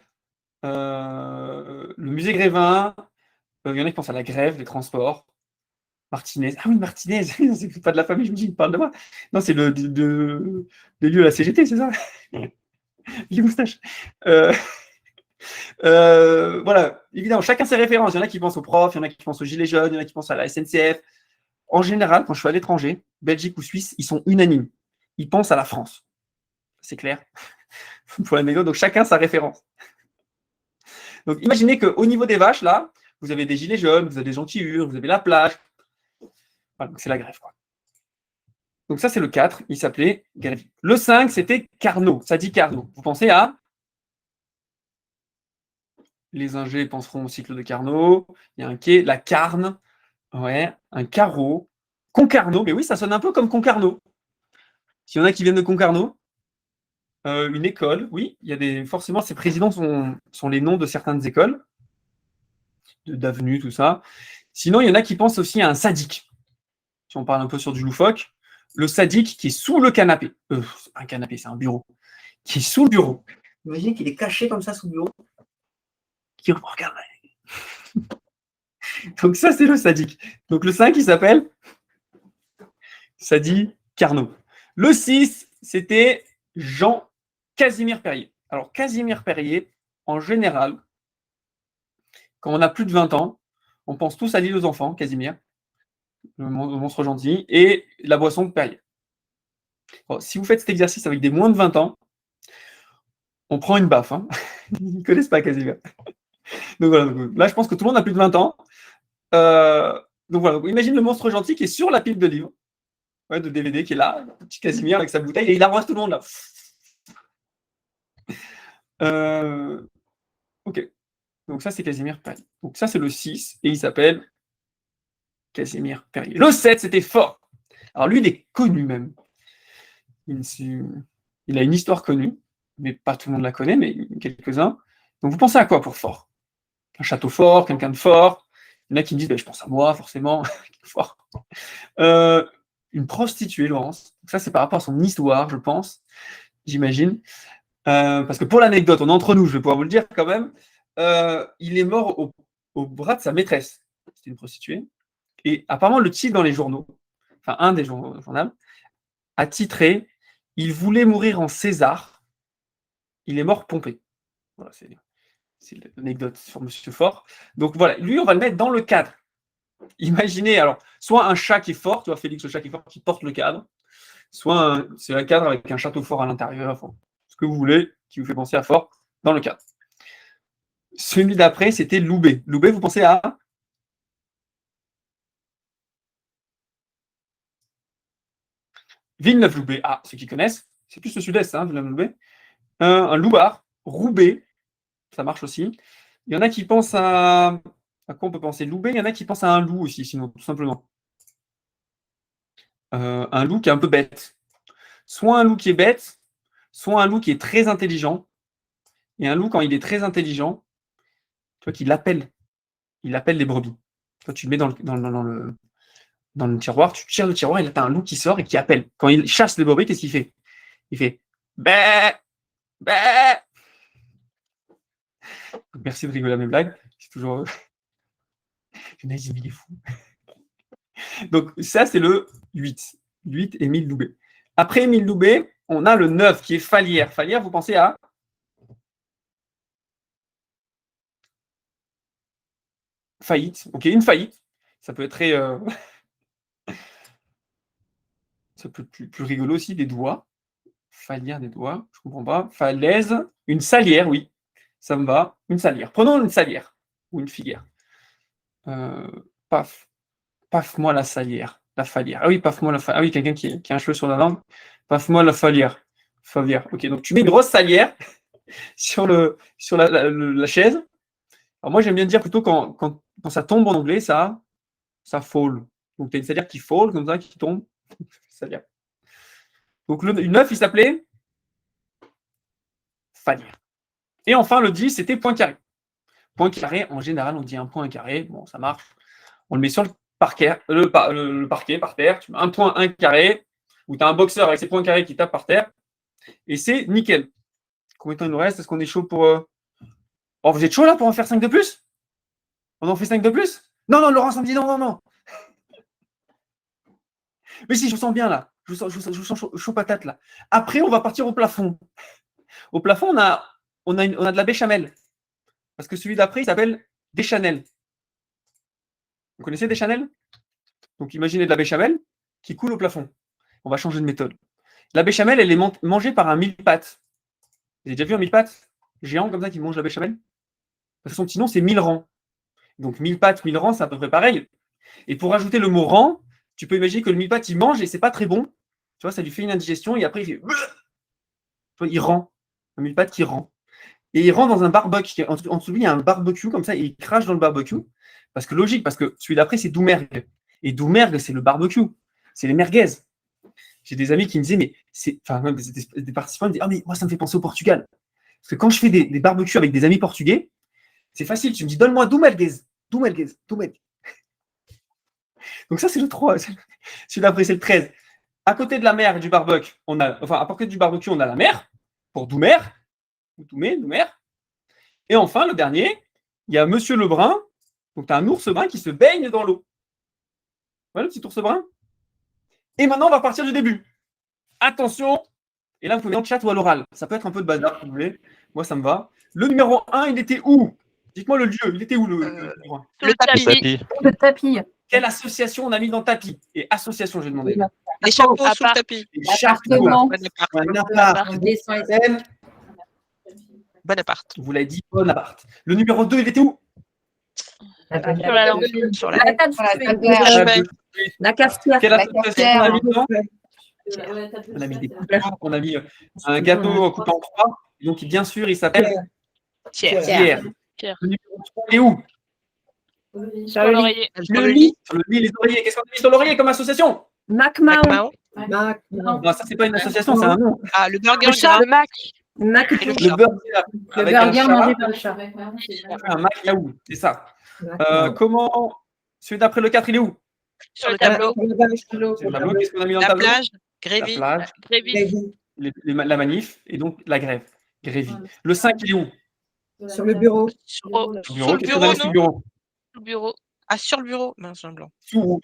le musée Grévin. Il y en a qui pensent à la grève, les transports. Martinez. Ah oui, Martinez, c'est pas de la famille, je me dis, il parle de moi. Non, c'est le lieu à la CGT, c'est ça? Les moustaches. Voilà, évidemment, chacun ses références. Il y en a qui pensent aux profs, il y en a qui pensent aux gilets jaunes, il y en a qui pensent à la SNCF. En général, quand je suis à l'étranger, Belgique ou Suisse, ils sont unanimes. Ils pensent à la France. C'est clair. Pour l'anecdote, donc chacun sa référence. Donc imaginez qu'au niveau des vaches, là, vous avez des gilets jaunes, vous avez des gens qui hurlent, vous avez la plage. Voilà, donc c'est la grève, quoi. Donc ça, c'est le 4, il s'appelait Grévy. Le 5, c'était Carnot. Ça dit Carnot. Vous pensez à? Les ingés penseront au cycle de Carnot. Il y a un quai, la Carne. Ouais, un carreau. Concarneau, mais oui, ça sonne un peu comme Concarneau. S'il y en a qui viennent de Concarneau, une école, oui, il y a des. Forcément, ces présidents sont les noms de certaines écoles, d'avenues, tout ça. Sinon, il y en a qui pensent aussi à un sadique. Si on parle un peu sur du loufoque, le sadique qui est sous le canapé. C'est pas un canapé, c'est un bureau. Qui est sous le bureau. Imaginez qu'il est caché comme ça sous le bureau. Qui regarde. Donc ça, c'est le sadique. Donc le 5, il s'appelle Sadi Carnot. Le 6, c'était Jean Casimir Perrier. Alors Casimir Perrier, en général, quand on a plus de 20 ans, on pense tous à l'île aux enfants, Casimir, le monstre gentil, et la boisson de Perrier. Bon, si vous faites cet exercice avec des moins de 20 ans, on prend une baffe. Hein. Ils ne connaissent pas Casimir. Donc voilà, là je pense que tout le monde a plus de 20 ans. Donc voilà, donc, imagine le monstre gentil qui est sur la pile de livres, ouais, de DVD, qui est là, petit Casimir avec sa bouteille, et il arrose tout le monde là. Ok, donc ça c'est Casimir Perrier. Donc ça c'est le 6, et il s'appelle Casimir Perrier. Le 7, c'était Fort. Alors lui, il est connu même. Il a une histoire connue, mais pas tout le monde la connaît, mais quelques-uns. Donc vous pensez à quoi pour Fort? Un château fort, quelqu'un de fort. Il y en a qui me disent, je pense à moi, forcément. Fort. Une prostituée, Laurence. Donc ça, c'est par rapport à son histoire, je pense, j'imagine. Parce que pour l'anecdote, on est entre nous, je vais pouvoir vous le dire quand même. Il est mort au bras de sa maîtresse. C'était une prostituée. Et apparemment, le titre dans les journaux, enfin un des journaux a titré « Il voulait mourir en César, il est mort pompé ». Voilà, c'est l'anecdote sur Monsieur Fort. Donc voilà, lui, on va le mettre dans le cadre. Imaginez, alors, soit un chat qui est fort, tu vois, Félix, le chat qui est fort, qui porte le cadre, soit c'est un cadre avec un château fort à l'intérieur, enfin, ce que vous voulez, qui vous fait penser à Fort, dans le cadre. Celui d'après, c'était Loubet. Loubet, vous pensez à? Villeneuve-Loubet. Ah, ceux qui connaissent, c'est plus le sud-est, hein, Villeneuve-Loubet. Un loupard, Roubaix, ça marche aussi. Il y en a qui pensent à quoi on peut penser? Loubet, il y en a qui pensent à un loup aussi, sinon, tout simplement. Un loup qui est un peu bête. Soit un loup qui est bête, soit un loup qui est très intelligent. Et un loup, quand il est très intelligent, tu vois qu'il appelle. Il appelle les brebis. Toi, tu le mets dans le tiroir, tu tires le tiroir, et là, tu as un loup qui sort et qui appelle. Quand il chasse les brebis, qu'est-ce qu'il fait? Il fait bé, bé. Merci de rigoler à mes blagues. C'est toujours. Il est fou. Donc, ça, c'est le 8. 8, Émile Loubet. Après Émile Loubet, on a le 9 qui est Falière. Falière, vous pensez à? Faillite. Ok, une faillite. Ça peut être très. Ça peut être plus rigolo aussi, des doigts. Falière, des doigts. Je comprends pas. Falaise. Une salière, oui. Ça me va. Une salière. Prenons une salière. Ou une filière. Paf. Paf-moi la salière. La falière. Ah oui, paf-moi la falière. Ah oui, quelqu'un qui a un cheveu sur la langue. Paf-moi la falière. Falière. Ok, donc tu mets une grosse salière sur la chaise. Alors moi, j'aime bien dire plutôt quand ça tombe en anglais, ça fall. Donc tu as une salière qui fall, comme ça, qui tombe. Salière. Donc le 9, il s'appelait Falière. Et enfin, le 10, c'était Poincaré. Point carré, en général, on dit un point carré. Bon, ça marche. On le met sur le parquet, le parquet par terre. Tu mets un point, un carré, ou tu as un boxeur avec ses points carrés qui tape par terre. Et c'est nickel. Combien de temps il nous reste? Est-ce qu'on est chaud pour. Oh, vous êtes chaud là pour en faire 5 de plus? On en fait 5 de plus? Non, non, Laurent, ça me dit non, non, non. Mais si, je vous sens bien là. Je vous sens chaud patate là. Après, on va partir au plafond. Au plafond, on a de la béchamel. Parce que celui d'après, il s'appelle Deschanel. Vous connaissez Deschanel? Donc, imaginez de la béchamel qui coule au plafond. On va changer de méthode. La béchamel, elle est mangée par un mille-pattes. Vous avez déjà vu un mille-pattes géant comme ça qui mange la béchamel? Parce que son petit nom, c'est 1000 rangs. Donc, 1000 pattes, 1000 rangs, c'est à peu près pareil. Et pour rajouter le mot rang, tu peux imaginer que le mille-pattes, il mange et c'est pas très bon. Tu vois, ça lui fait une indigestion et après, il fait. Tu vois, il rend. Un mille-pattes qui rend. Et il rentre dans un barbecue. En dessous de lui, il y a un barbecue comme ça et il crache dans le barbecue. Parce que logique, parce que celui d'après, c'est Doumergue. Et Doumergue, c'est le barbecue. C'est les merguez. J'ai des amis qui me disaient, mais c'est. Enfin, même des participants me disaient, ah, mais moi, ça me fait penser au Portugal. Parce que quand je fais des barbecues avec des amis portugais, c'est facile. Tu me dis, donne-moi Doumergues. Doumergues. Donc, ça, c'est le 3. Celui d'après, c'est le 13. À côté de la mer et du barbecue, à côté du barbecue, on a la mer pour Doumer. Doumer. Et enfin, le dernier, il y a Monsieur Lebrun. Donc, tu as un ours brun qui se baigne dans l'eau. Voilà le petit ours brun. Et maintenant, on va partir du début. Attention. Et là, vous pouvez mettre en chat ou à l'oral. Ça peut être un peu de bazar, si vous voulez. Moi, ça me va. Le numéro 1, il était où? Dites-moi le lieu. Il était où le numéro 1? Le tapis. Le tapis. Quelle association on a mis dans le tapis? Et association, j'ai demandé. Les chapeaux sous le tapis. Les chapeaux. Appartement. Bonaparte. Bonaparte. Vous l'avez dit, Bonaparte. Le numéro 2, il était où? Sur la langue. Sur La la table chevet. La cafetière. Quelle association on a mis dedans? On On a mis des couleurs, on a mis un gâteau coupé en 3. Donc, bien sûr, il s'appelle Pierre. Pierre. Pierre. Le numéro 3, il est où? Sur l'oreiller. Sur le lit. Sur le lit, les oreillers. Qu'est-ce qu'on a mis sur l'oreiller comme association? Macmahon. Macmahon. Non, ça, c'est pas une association, c'est un nom. Ah, le burger. Le chat. Le Mac. Mac. Et le Le chat. burger avec un chat, par le chat. on fait un macaou. C'est ça. Comment. Celui d'après le 4, il est où? Sur le tableau. Sur le tableau, qu'est-ce qu'on a mis dans le La tableau? plage. La Grévy. plage, Grévy. la manif et donc la grève. Grévy. Le 5, il est où? Sur le bureau. Sous Sur le le Qu'est-ce qu'on a bureau, mis sur le non? bureau? Le bureau. Ah, sur le bureau. Mince, un blanc.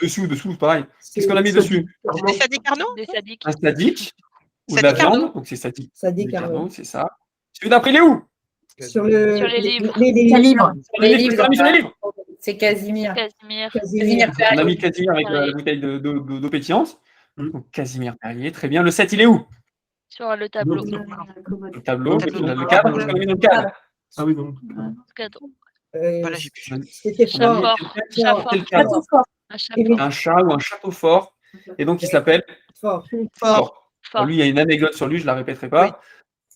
Dessous, pareil. Qu'est-ce qu'on a mis dessus? C'est des sadiques Arnaud? Des sadiques. Un sadique ou de la Sadique Arnaud. viande, donc c'est sadique. Ça dit Des Carlo. canaux, c'est ça. Celui d'après, il est où? Sur le. Sur les livres. Les Les livres. Sur les livres. Qu'est-ce qu'on a mis sur les livres? C'est Casimir. Casimir. Casimir. On a mis Casimir avec la bouteille d'eau pétillante. Donc Casimir Perrier, très bien. Le 7, il est où? Sur le tableau. Le tableau, Tableau. le cadre. Qu'est-ce qu'on a mis dans le cadre? Ah oui, donc. Cadre. Voilà, j'ai plus. C'était Chat fort. fort. Chat fort. Quel cadre? Un chat Et fort. Un chat ou un château fort. Et donc il s'appelle Fort. Fort. Fort. Lui, il y a une anecdote sur lui, je ne la répéterai pas.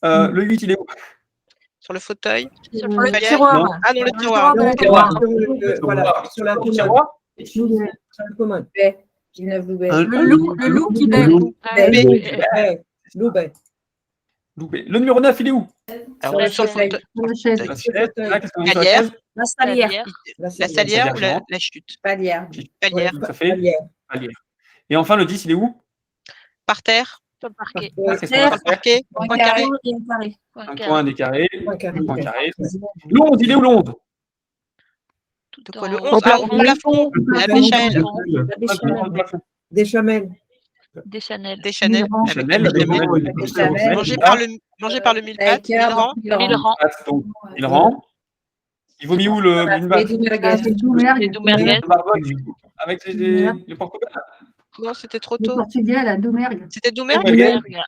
Le 8, il est où? Sur le fauteuil. Sur Le Palière. tiroir. Non. Ah non, le tiroir. de la tiroir. Voilà, sur la Au commode. tiroir. Sur la commode. Villeneuve Loubet. Le loup qui belle. Loubet. Loupé. Le numéro 9, il est où? Alors, la sur le chaise. fauteuil. La chaise. La chaise. Là, qu'est-ce qu'on a mis sur la Palière. chaise? La salière. La salière ou Salière. la chute? Palière. Palière. Ça fait Palière. Palière. Et enfin, le 10, il est où? Par terre. Sur le parquet. Là, qu'est-ce qu'on va Par faire? parquet. Point carré. Et un carré. Un coin, des carrés. Point carré. Point carré. L'onde, il est où l'onde? Tout De quoi en le haut. 11? Ah, au plafond. La béchamel. Des chamelles. Des Chanel. Des Chanel. Des Chanel, Avec la des béchamel. Chanel. Mangé par le mille pattes. Avec Rang. Il rend. Donc, il rend. Il vomit où le Les mille-pattes? Les Doumerguez. Le barbecue, du coup, avec les porte-clés. Non, c'était trop Le tôt. portugais à la Doumergue. C'était Doumergue. Doumergue.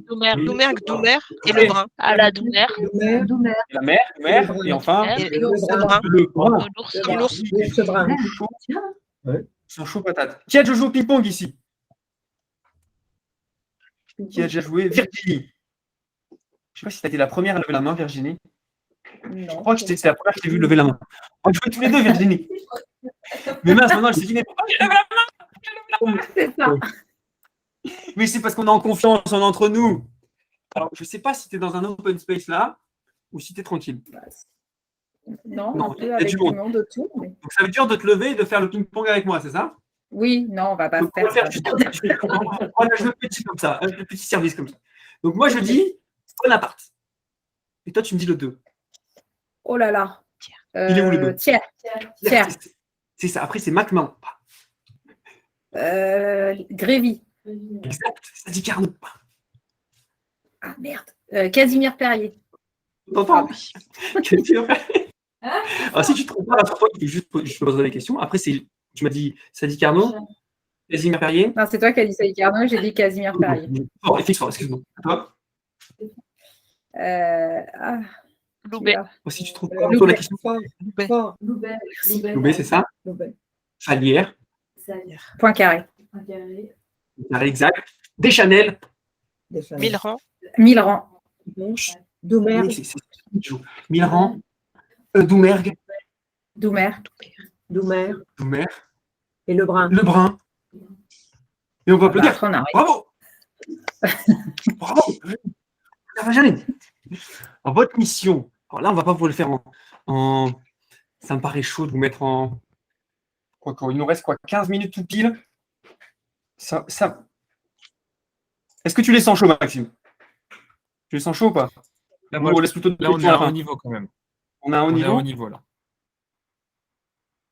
Doumergue, Doumer et le brun. À la Doumer. Doumergue. La mer, et enfin, Et Et le brun. le brun. l'ours. L'ours. L'ours brun. Ils sont chauds patates. Qui a déjà joué au ping-pong ici? Qui a déjà joué? Virginie. Je ne sais pas si tu as été la première à lever la main, Virginie. Je crois que c'est la première que je t'ai vu lever la main. On a joué tous les deux, Virginie. Mais mince, maintenant, elle s'est dit, mais pourquoi j'ai levé la main? C'est ça. Mais c'est parce qu'on est en confiance, on est entre nous. Alors, je ne sais pas si tu es dans un open space là ou si tu es tranquille. Non, Non, un il peu y a avec du du monde. monde autour. Mais... Donc, ça veut dire de te lever et de faire le ping-pong avec moi, c'est ça? Oui, non, on va pas Donc, on faire va faire ça. juste voilà, je veux petit comme ça, un petit service comme ça. Donc, moi, je dis Bonaparte. Et toi, tu me dis le 2. Oh là là. Il est où le 2? Tiers. Tiers. C'est ça. Après, c'est MacMahon. Grévy. Exact. Ça dit Carnot. Ah merde. Casimir Perrier. T'entends? Casimir Perrier. Alors, si tu te trompes pas, rassure-toi, je te poserai des questions. Après, tu m'as dit Sadi Carnot, Casimir Perrier. Non, c'est toi qui as dit Sadi Carnot, j'ai dit Casimir Perrier. Oh, excuse-moi. Toi? Loubet. Si tu te trouves pas sur la question. Loubet, c'est ça? Loubet. Salière. Poincaré. Exact. Deschanel. Milran. Milran. Doumergue. Milran. Doumergue. Doumer. Et Lebrun. Et on peut applaudir. Bravo. Bravo. Jamais. Alors, votre mission. Alors là, on ne va pas vous le faire en. Ça me paraît chaud de vous mettre en. Il nous reste 15 minutes tout pile. Ça... Est-ce que tu les sens chauds, Maxime? Tu les sens chauds ou pas? Là, on est à un haut niveau quand même. On a un haut niveau? On est à un haut niveau, là.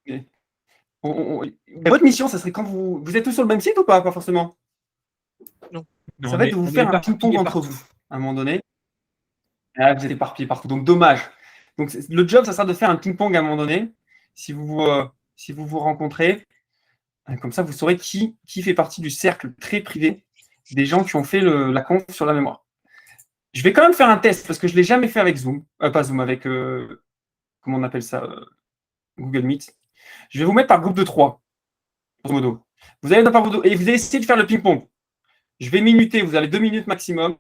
Okay. Votre mission, ça serait quand vous êtes tous sur le même site ou pas? Pas forcément. Non. Ça va être de vous faire un ping-pong entre vous, à un moment donné. Ah, vous êtes éparpillés partout, donc dommage. Donc, le job, ça sera de faire un ping-pong à un moment donné, si vous vous rencontrez. Comme ça, vous saurez qui fait partie du cercle très privé des gens qui ont fait la conf sur la mémoire. Je vais quand même faire un test, parce que je ne l'ai jamais fait avec Zoom. Pas Zoom, avec, comment on appelle ça, Google Meet. Je vais vous mettre par groupe de 3, grosso modo. Vous allez et vous allez essayer de faire le ping-pong. Je vais minuter, vous avez 2 minutes maximum.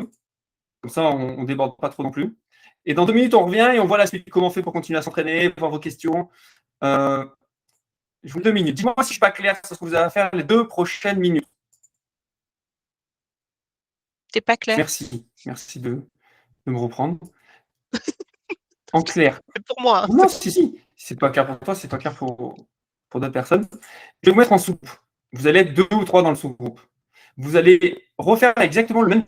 Comme ça, on ne déborde pas trop non plus. Et dans 2 minutes, on revient et on voit la suite. Comment on fait pour continuer à s'entraîner, pour voir vos questions. Je vous 2 minutes. Dis-moi si je ne suis pas clair sur ce que vous avez à faire les 2 prochaines minutes. T'es pas clair. Merci de me reprendre. En clair. C'est pour moi. Non, si. C'est pas clair pour toi, c'est pas clair pour d'autres personnes. Je vais vous mettre en soupe. Vous allez être 2 ou 3 dans le sous-groupe. Vous allez refaire exactement le même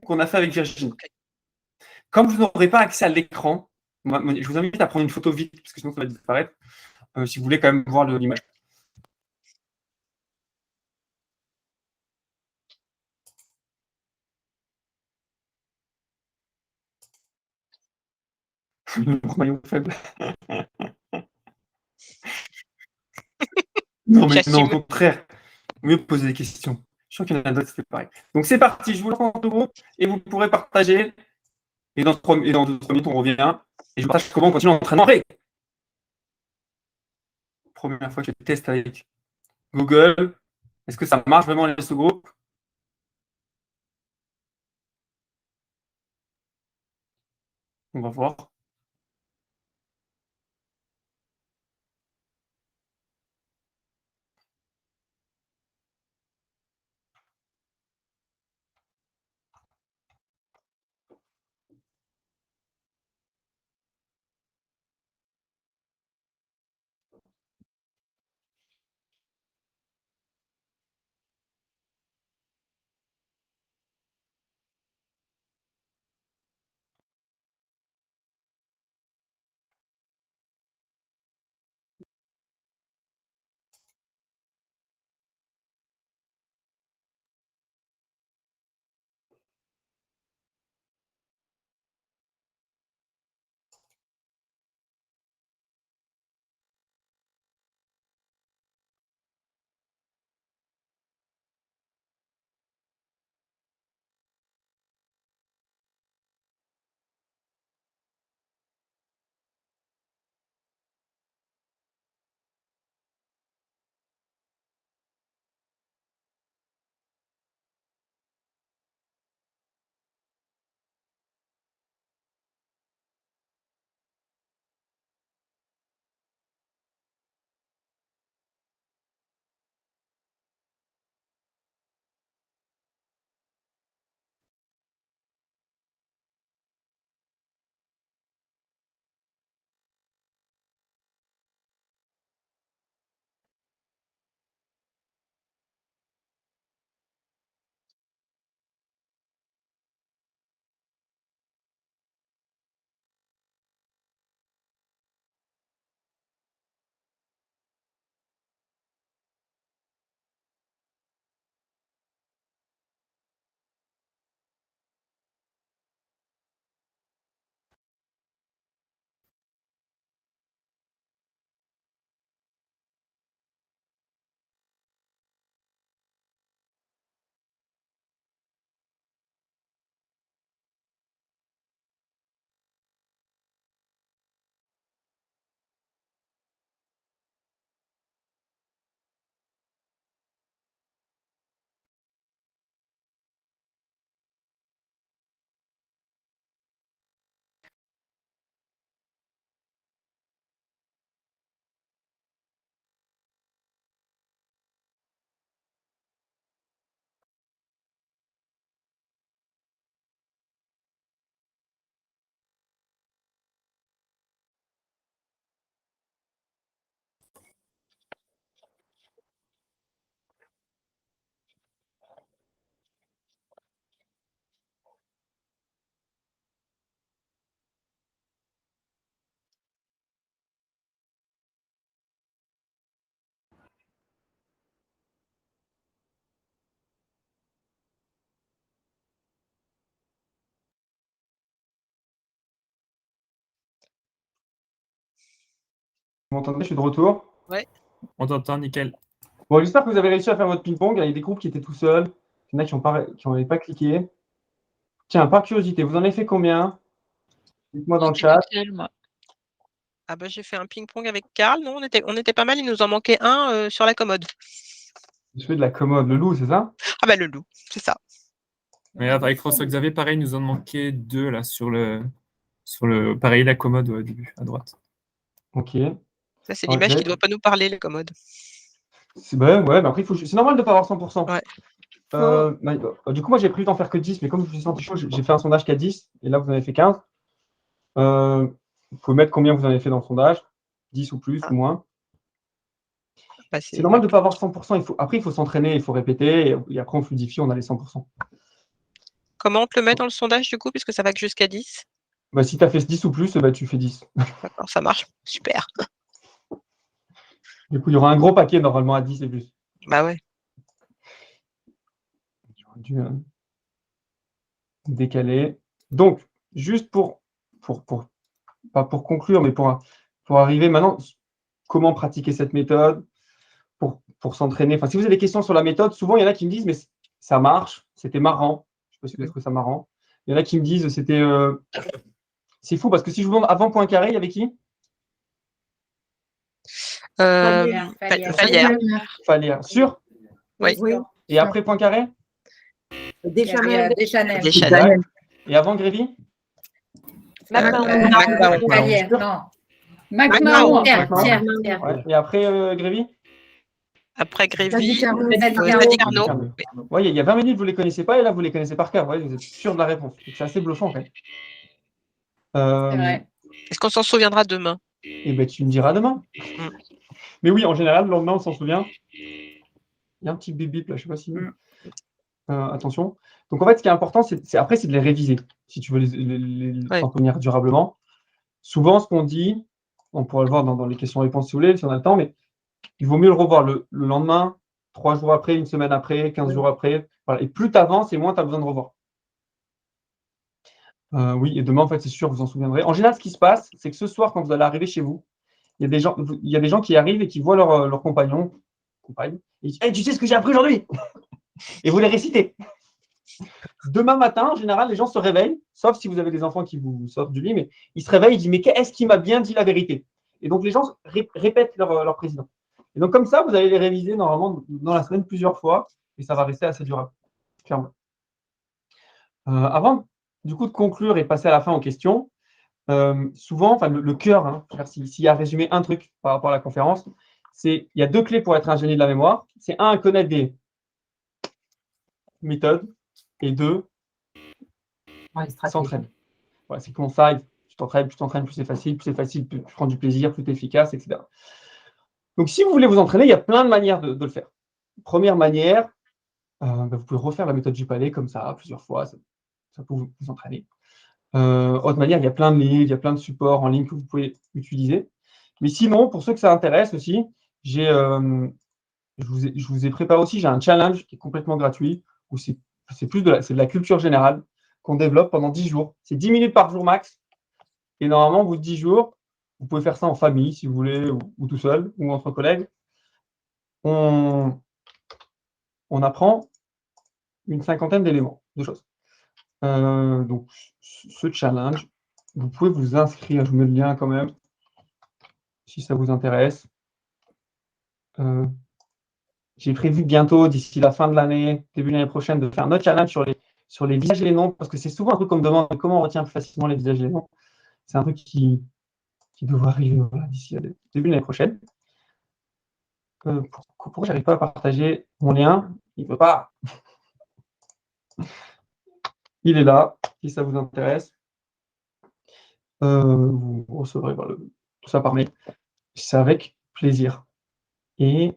qu'on a fait avec Virginie. Okay. Comme vous n'aurez pas accès à l'écran, je vous invite à prendre une photo vite, parce que sinon ça va disparaître, si vous voulez quand même voir l'image. Le maillon faible. Non, mais non, au contraire. Mieux poser des questions. Je suis sûr qu'il y en a d'autres, c'était pareil. Donc c'est parti, je vous lance en groupe et vous pourrez partager. Et dans 2-3 minutes, on revient. Et je vous partage comment on continue l'entraînement. Première fois que je teste avec Google. Est-ce que ça marche vraiment les sous-groupes? On va voir. Vous m'entendez? Je suis de retour. On t'entend, nickel. Bon, j'espère que vous avez réussi à faire votre ping-pong. Il y a des groupes qui étaient tout seuls. Il y en a qui n'avaient pas cliqué. Tiens, par curiosité, vous en avez fait combien? Dites-moi dans le chat. Ah bah, j'ai fait un ping-pong avec Karl. Non, on était pas mal. Il nous en manquait un sur la commode. Je fais de la commode. Le loup, c'est ça? Ah bah, le loup, c'est ça. Mais avec François-Xavier, pareil, il nous en manquait 2 là sur le pareil, la commode au début, à droite. Ok. Ça, c'est l'image qui ne doit pas nous parler, la commode. Ouais, mais après, c'est normal de ne pas avoir 100%. Ouais. Du coup, moi, j'ai prévu d'en faire que 10, mais comme je vous ai senti chaud, j'ai fait un sondage qu'à 10, et là, vous en avez fait 15. Il faut mettre combien vous en avez fait dans le sondage, 10 ou plus ou moins. Bah, c'est normal de ne pas avoir 100%. Après, il faut s'entraîner, il faut répéter, et après, on fluidifie, on a les 100%. Comment on te le met dans le sondage, du coup, puisque ça va que jusqu'à 10? Bah, si tu as fait 10 ou plus, bah, tu fais 10. D'accord, ça marche. Super. Du coup, il y aura un gros paquet normalement à 10 et plus. Bah ouais. J'aurais dû décaler. Donc, juste pas pour conclure, mais pour arriver maintenant, comment pratiquer cette méthode pour s'entraîner. Enfin, si vous avez des questions sur la méthode, souvent, il y en a qui me disent, mais ça marche, c'était marrant. Je ne sais pas si vous avez trouvé ça marrant. Il y en a qui me disent, c'est fou, parce que si je vous demande avant point carré, il y avait qui? Falière. Sûr? Oui. Et après point carré? Deschanel. Et avant Grévy? McMahon. Et après Grévy? Après Grévy, Arnaud. Ouais, il y a 20 minutes, vous ne les connaissez pas, et là, vous les connaissez par cœur. Ouais, vous êtes sûr de la réponse. C'est assez bluffant, en fait. Est-ce qu'on s'en souviendra demain? Eh bien, tu me diras demain. Mais oui, en général, le lendemain, on s'en souvient. Il y a un petit bip-bip, là, je ne sais pas si... attention. Donc, en fait, ce qui est important, c'est de les réviser, si tu veux s'en souvenir durablement. Souvent, ce qu'on dit, on pourrait le voir dans les questions-réponses, si vous voulez, si on a le temps, mais il vaut mieux le revoir le lendemain, 3 jours après, une semaine après, 15 jours après. Voilà. Et plus tu avances, et moins tu as besoin de revoir. Oui, et demain, en fait, c'est sûr, vous en souviendrez. En général, ce qui se passe, c'est que ce soir, quand vous allez arriver chez vous, il y a des gens qui arrivent et qui voient leur compagne, et ils disent hey, tu sais ce que j'ai appris aujourd'hui? Et vous les récitez. Demain matin, en général, les gens se réveillent, sauf si vous avez des enfants qui vous sortent du lit, mais ils se réveillent, ils disent mais qu'est-ce qui m'a bien dit la vérité? Et donc, les gens répètent leur président. Et donc, comme ça, vous allez les réviser normalement dans la semaine plusieurs fois, et ça va rester assez durable, clairement. Avant, du coup, de conclure et passer à la fin aux questions, souvent, le cœur, s'il y a résumé un truc par rapport à la conférence, il y a 2 clés pour être un génie de la mémoire. C'est 1, connaître des méthodes, et 2, s'entraîner. Voilà, c'est comme ça, tu t'entraînes, plus c'est facile, plus tu prends du plaisir, plus tu es efficace, etc. Donc, si vous voulez vous entraîner, il y a plein de manières de le faire. Première manière, vous pouvez refaire la méthode du palais comme ça, plusieurs fois, ça peut vous entraîner. Autre manière, il y a plein de livres, il y a plein de supports en ligne que vous pouvez utiliser. Mais sinon, pour ceux que ça intéresse aussi, je vous ai préparé aussi, j'ai un challenge qui est complètement gratuit, où c'est de la culture générale qu'on développe pendant 10 jours. C'est 10 minutes par jour max. Et normalement, au bout de 10 jours, vous pouvez faire ça en famille, si vous voulez, ou tout seul, ou entre collègues. On apprend une cinquantaine d'éléments, de choses. Donc, ce challenge, vous pouvez vous inscrire, je mets le lien quand même, si ça vous intéresse. J'ai prévu bientôt, d'ici la fin de l'année, début de l'année prochaine, de faire un autre challenge sur les visages et les noms, parce que c'est souvent un truc qu'on me demande comment on retient plus facilement les visages et les noms. C'est un truc qui devrait arriver d'ici début de l'année prochaine. Pourquoi je n'arrive pas à partager mon lien? Il ne veut pas. Il est là, si ça vous intéresse. Vous recevrez tout ça par mail. C'est avec plaisir. Et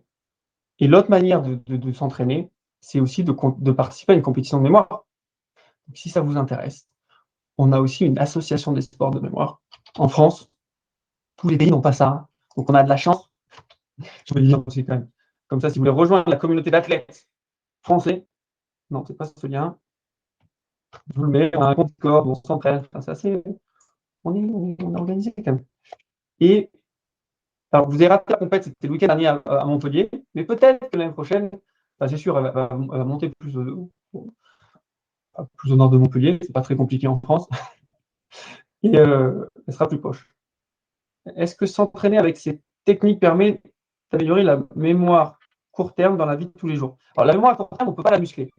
l'autre manière de s'entraîner, c'est aussi de participer à une compétition de mémoire. Donc, si ça vous intéresse, on a aussi une association des sports de mémoire en France. Tous les pays n'ont pas ça. Donc, on a de la chance. Je vais le dire aussi quand même. Comme ça, si vous voulez rejoindre la communauté d'athlètes français, non, c'est pas ce lien. Je vous le mets, on a un compte Discord, on s'entraîne. Enfin, c'est assez... On est organisé quand même. Et Alors, vous avez raté la compète, c'était le week-end dernier à Montpellier, mais peut-être que l'année prochaine, c'est sûr, elle va monter plus au nord de Montpellier, c'est pas très compliqué en France, et elle sera plus proche. Est-ce que s'entraîner avec ces techniques permet d'améliorer la mémoire court terme dans la vie de tous les jours? Alors, la mémoire à court terme, on ne peut pas la muscler.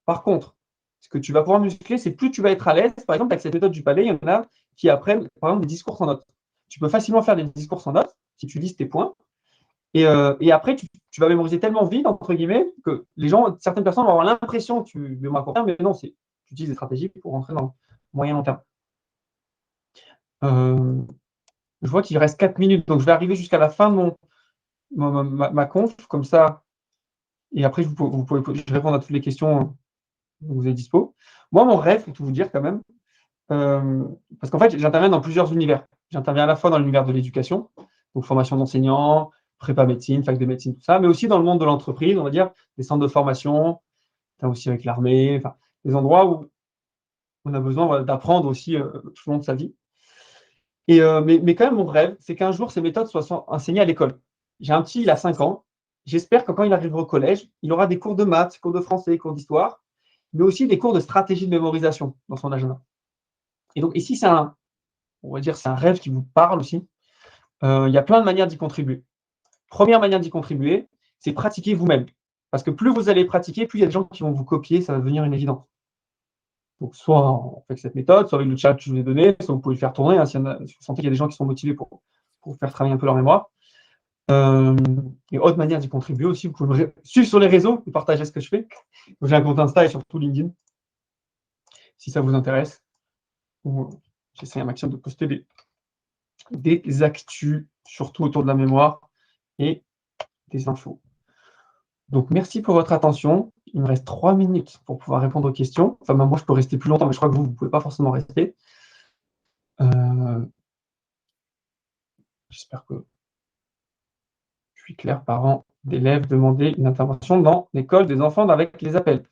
Par contre, ce que tu vas pouvoir muscler, c'est plus tu vas être à l'aise. Par exemple, avec cette méthode du palais, il y en a qui apprennent, par exemple, des discours sans notes. Tu peux facilement faire des discours sans notes si tu lises tes points. Et après, tu vas mémoriser tellement vite, entre guillemets, que certaines personnes vont avoir l'impression que tu mémorises à court terme, mais non, tu utilises des stratégies pour rentrer dans le moyen long terme. Je vois qu'il reste 4 minutes, donc je vais arriver jusqu'à la fin de ma conf, comme ça, et après, je vais répondre à toutes les questions que vous êtes dispo. Moi, mon rêve, pour tout vous dire quand même, parce qu'en fait, j'interviens dans plusieurs univers. J'interviens à la fois dans l'univers de l'éducation, donc formation d'enseignants, prépa médecine, fac de médecine, tout ça, mais aussi dans le monde de l'entreprise, on va dire, des centres de formation, aussi avec l'armée, enfin, des endroits où on a besoin d'apprendre aussi tout au long de sa vie. Mais quand même, mon rêve, c'est qu'un jour, ces méthodes soient enseignées à l'école. J'ai un petit, il a 5 ans. J'espère que quand il arrivera au collège, il aura des cours de maths, cours de français, cours d'histoire, mais aussi des cours de stratégie de mémorisation dans son agenda. Et donc, ici, on va dire, c'est un rêve qui vous parle aussi. Il y a plein de manières d'y contribuer. Première manière d'y contribuer, c'est pratiquer vous-même. Parce que plus vous allez pratiquer, plus il y a des gens qui vont vous copier, ça va devenir une évidence. Donc, soit avec cette méthode, soit avec le chat que je vous ai donné, soit vous pouvez le faire tourner, si vous sentez qu'il y a des gens qui sont motivés pour faire travailler un peu leur mémoire. Et autre manière d'y contribuer aussi, vous pouvez me suivre sur les réseaux et partager ce que je fais. J'ai un compte Insta et surtout LinkedIn, si ça vous intéresse. J'essaie un maximum de poster des actus, surtout autour de la mémoire et des infos. Donc, merci pour votre attention. Il me reste 3 minutes pour pouvoir répondre aux questions. Enfin, moi, je peux rester plus longtemps, mais je crois que vous ne pouvez pas forcément rester. J'espère que je suis clair. Parents d'élèves demander une intervention dans l'école des enfants avec les appels.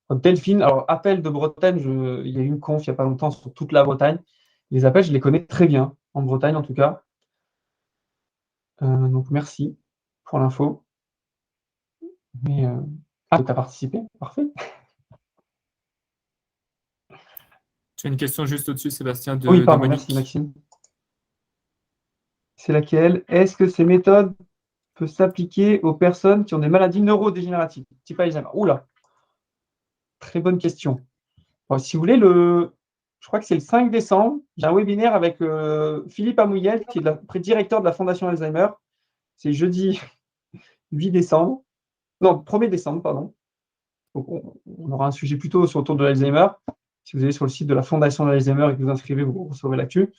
Donc, Delphine, alors appel de Bretagne, il y a eu une conf il n'y a pas longtemps sur toute la Bretagne. Les appels, je les connais très bien, en Bretagne en tout cas. Donc, merci pour l'info. Mais tu as participé, parfait. Tu as une question juste au-dessus, Sébastien, de Oui, pardon, Monique. merci Maxime. C'est laquelle? Est-ce que ces méthodes peuvent s'appliquer aux personnes qui ont des maladies neurodégénératives, type Alzheimer? Oula, très bonne question. Bon, si vous voulez, je crois que c'est le 5 décembre, j'ai un webinaire avec Philippe Amouyel, qui est le directeur de la Fondation Alzheimer. C'est jeudi 8 décembre. Non, 1er décembre, pardon. Donc, on aura un sujet plutôt autour de l'Alzheimer. Si vous allez sur le site de la Fondation de l'Alzheimer et que vous inscrivez, vous recevrez l'actu.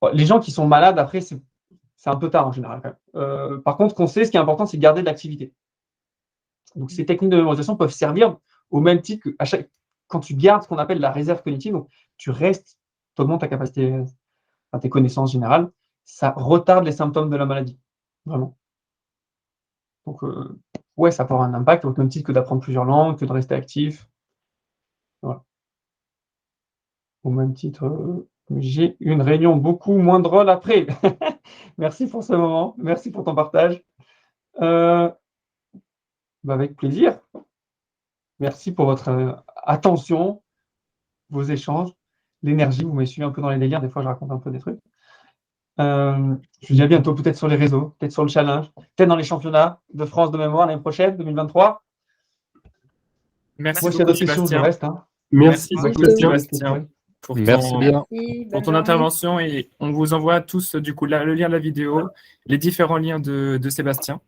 Bon, les gens qui sont malades, après, c'est un peu tard en général. Quand même. Par contre, ce qu'on sait, ce qui est important, c'est de garder de l'activité. Donc, ces techniques de mémorisation peuvent servir au même titre que quand tu gardes ce qu'on appelle la réserve cognitive, donc tu augmentes ta capacité, tes connaissances générales, ça retarde les symptômes de la maladie. Vraiment. Donc, ouais, ça peut avoir un impact au même titre que d'apprendre plusieurs langues, que de rester actif. Voilà. Au même titre, j'ai une réunion beaucoup moins drôle après. Merci pour ce moment. Merci pour ton partage. Avec plaisir. Merci pour votre attention, vos échanges, l'énergie. Vous m'avez suivi un peu dans les délires. Des fois, je raconte un peu des trucs. Je vous dis à bientôt, peut-être sur les réseaux, peut-être sur le challenge, peut-être dans les championnats de France de mémoire l'année prochaine, 2023. Merci Moi, s'il y a beaucoup, d'autres questions, je Sébastien. reste. Merci beaucoup, beaucoup. Sébastien, pour Merci bien. pour ton intervention. Et on vous envoie tous, du coup, le lien de la vidéo, les différents liens de Sébastien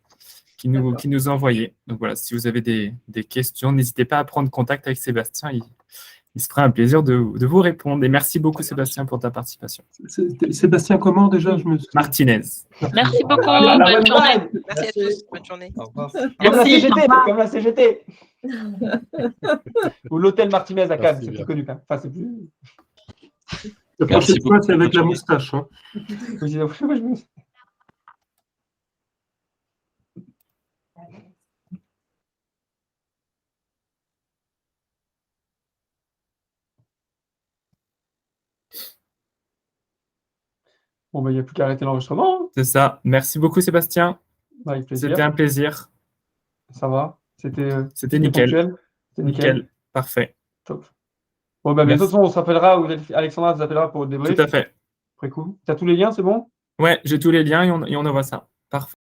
qui nous a envoyés. Donc voilà, si vous avez des questions, n'hésitez pas à prendre contact avec Sébastien. Il se fera un plaisir de vous répondre. Et merci beaucoup, Sébastien, pour ta participation. Sébastien, comment déjà Martinez. Merci beaucoup. Bonne journée. Merci à tous. Bonne journée. Au revoir. Comme la CGT. Ou l'hôtel Martinez à Cannes, c'est bien. plus connu quand même. Enfin, c'est plus. La prochaine fois, c'est avec la moustache. Hein. Bon, bah, il n'y a plus qu'à arrêter l'enregistrement, hein. C'est ça. Merci beaucoup, Sébastien. Bah, avec plaisir. C'était un plaisir. Ça va? C'était nickel. ponctuel? C'était nickel. Parfait. Top. Bon, bah, mais de toute Merci. façon, on s'appellera, ou Alexandra vous appellera pour le débrief. Tout à fait. Très cool. Tu as tous les liens, c'est bon? Ouais, j'ai tous les liens et on envoie ça. Parfait.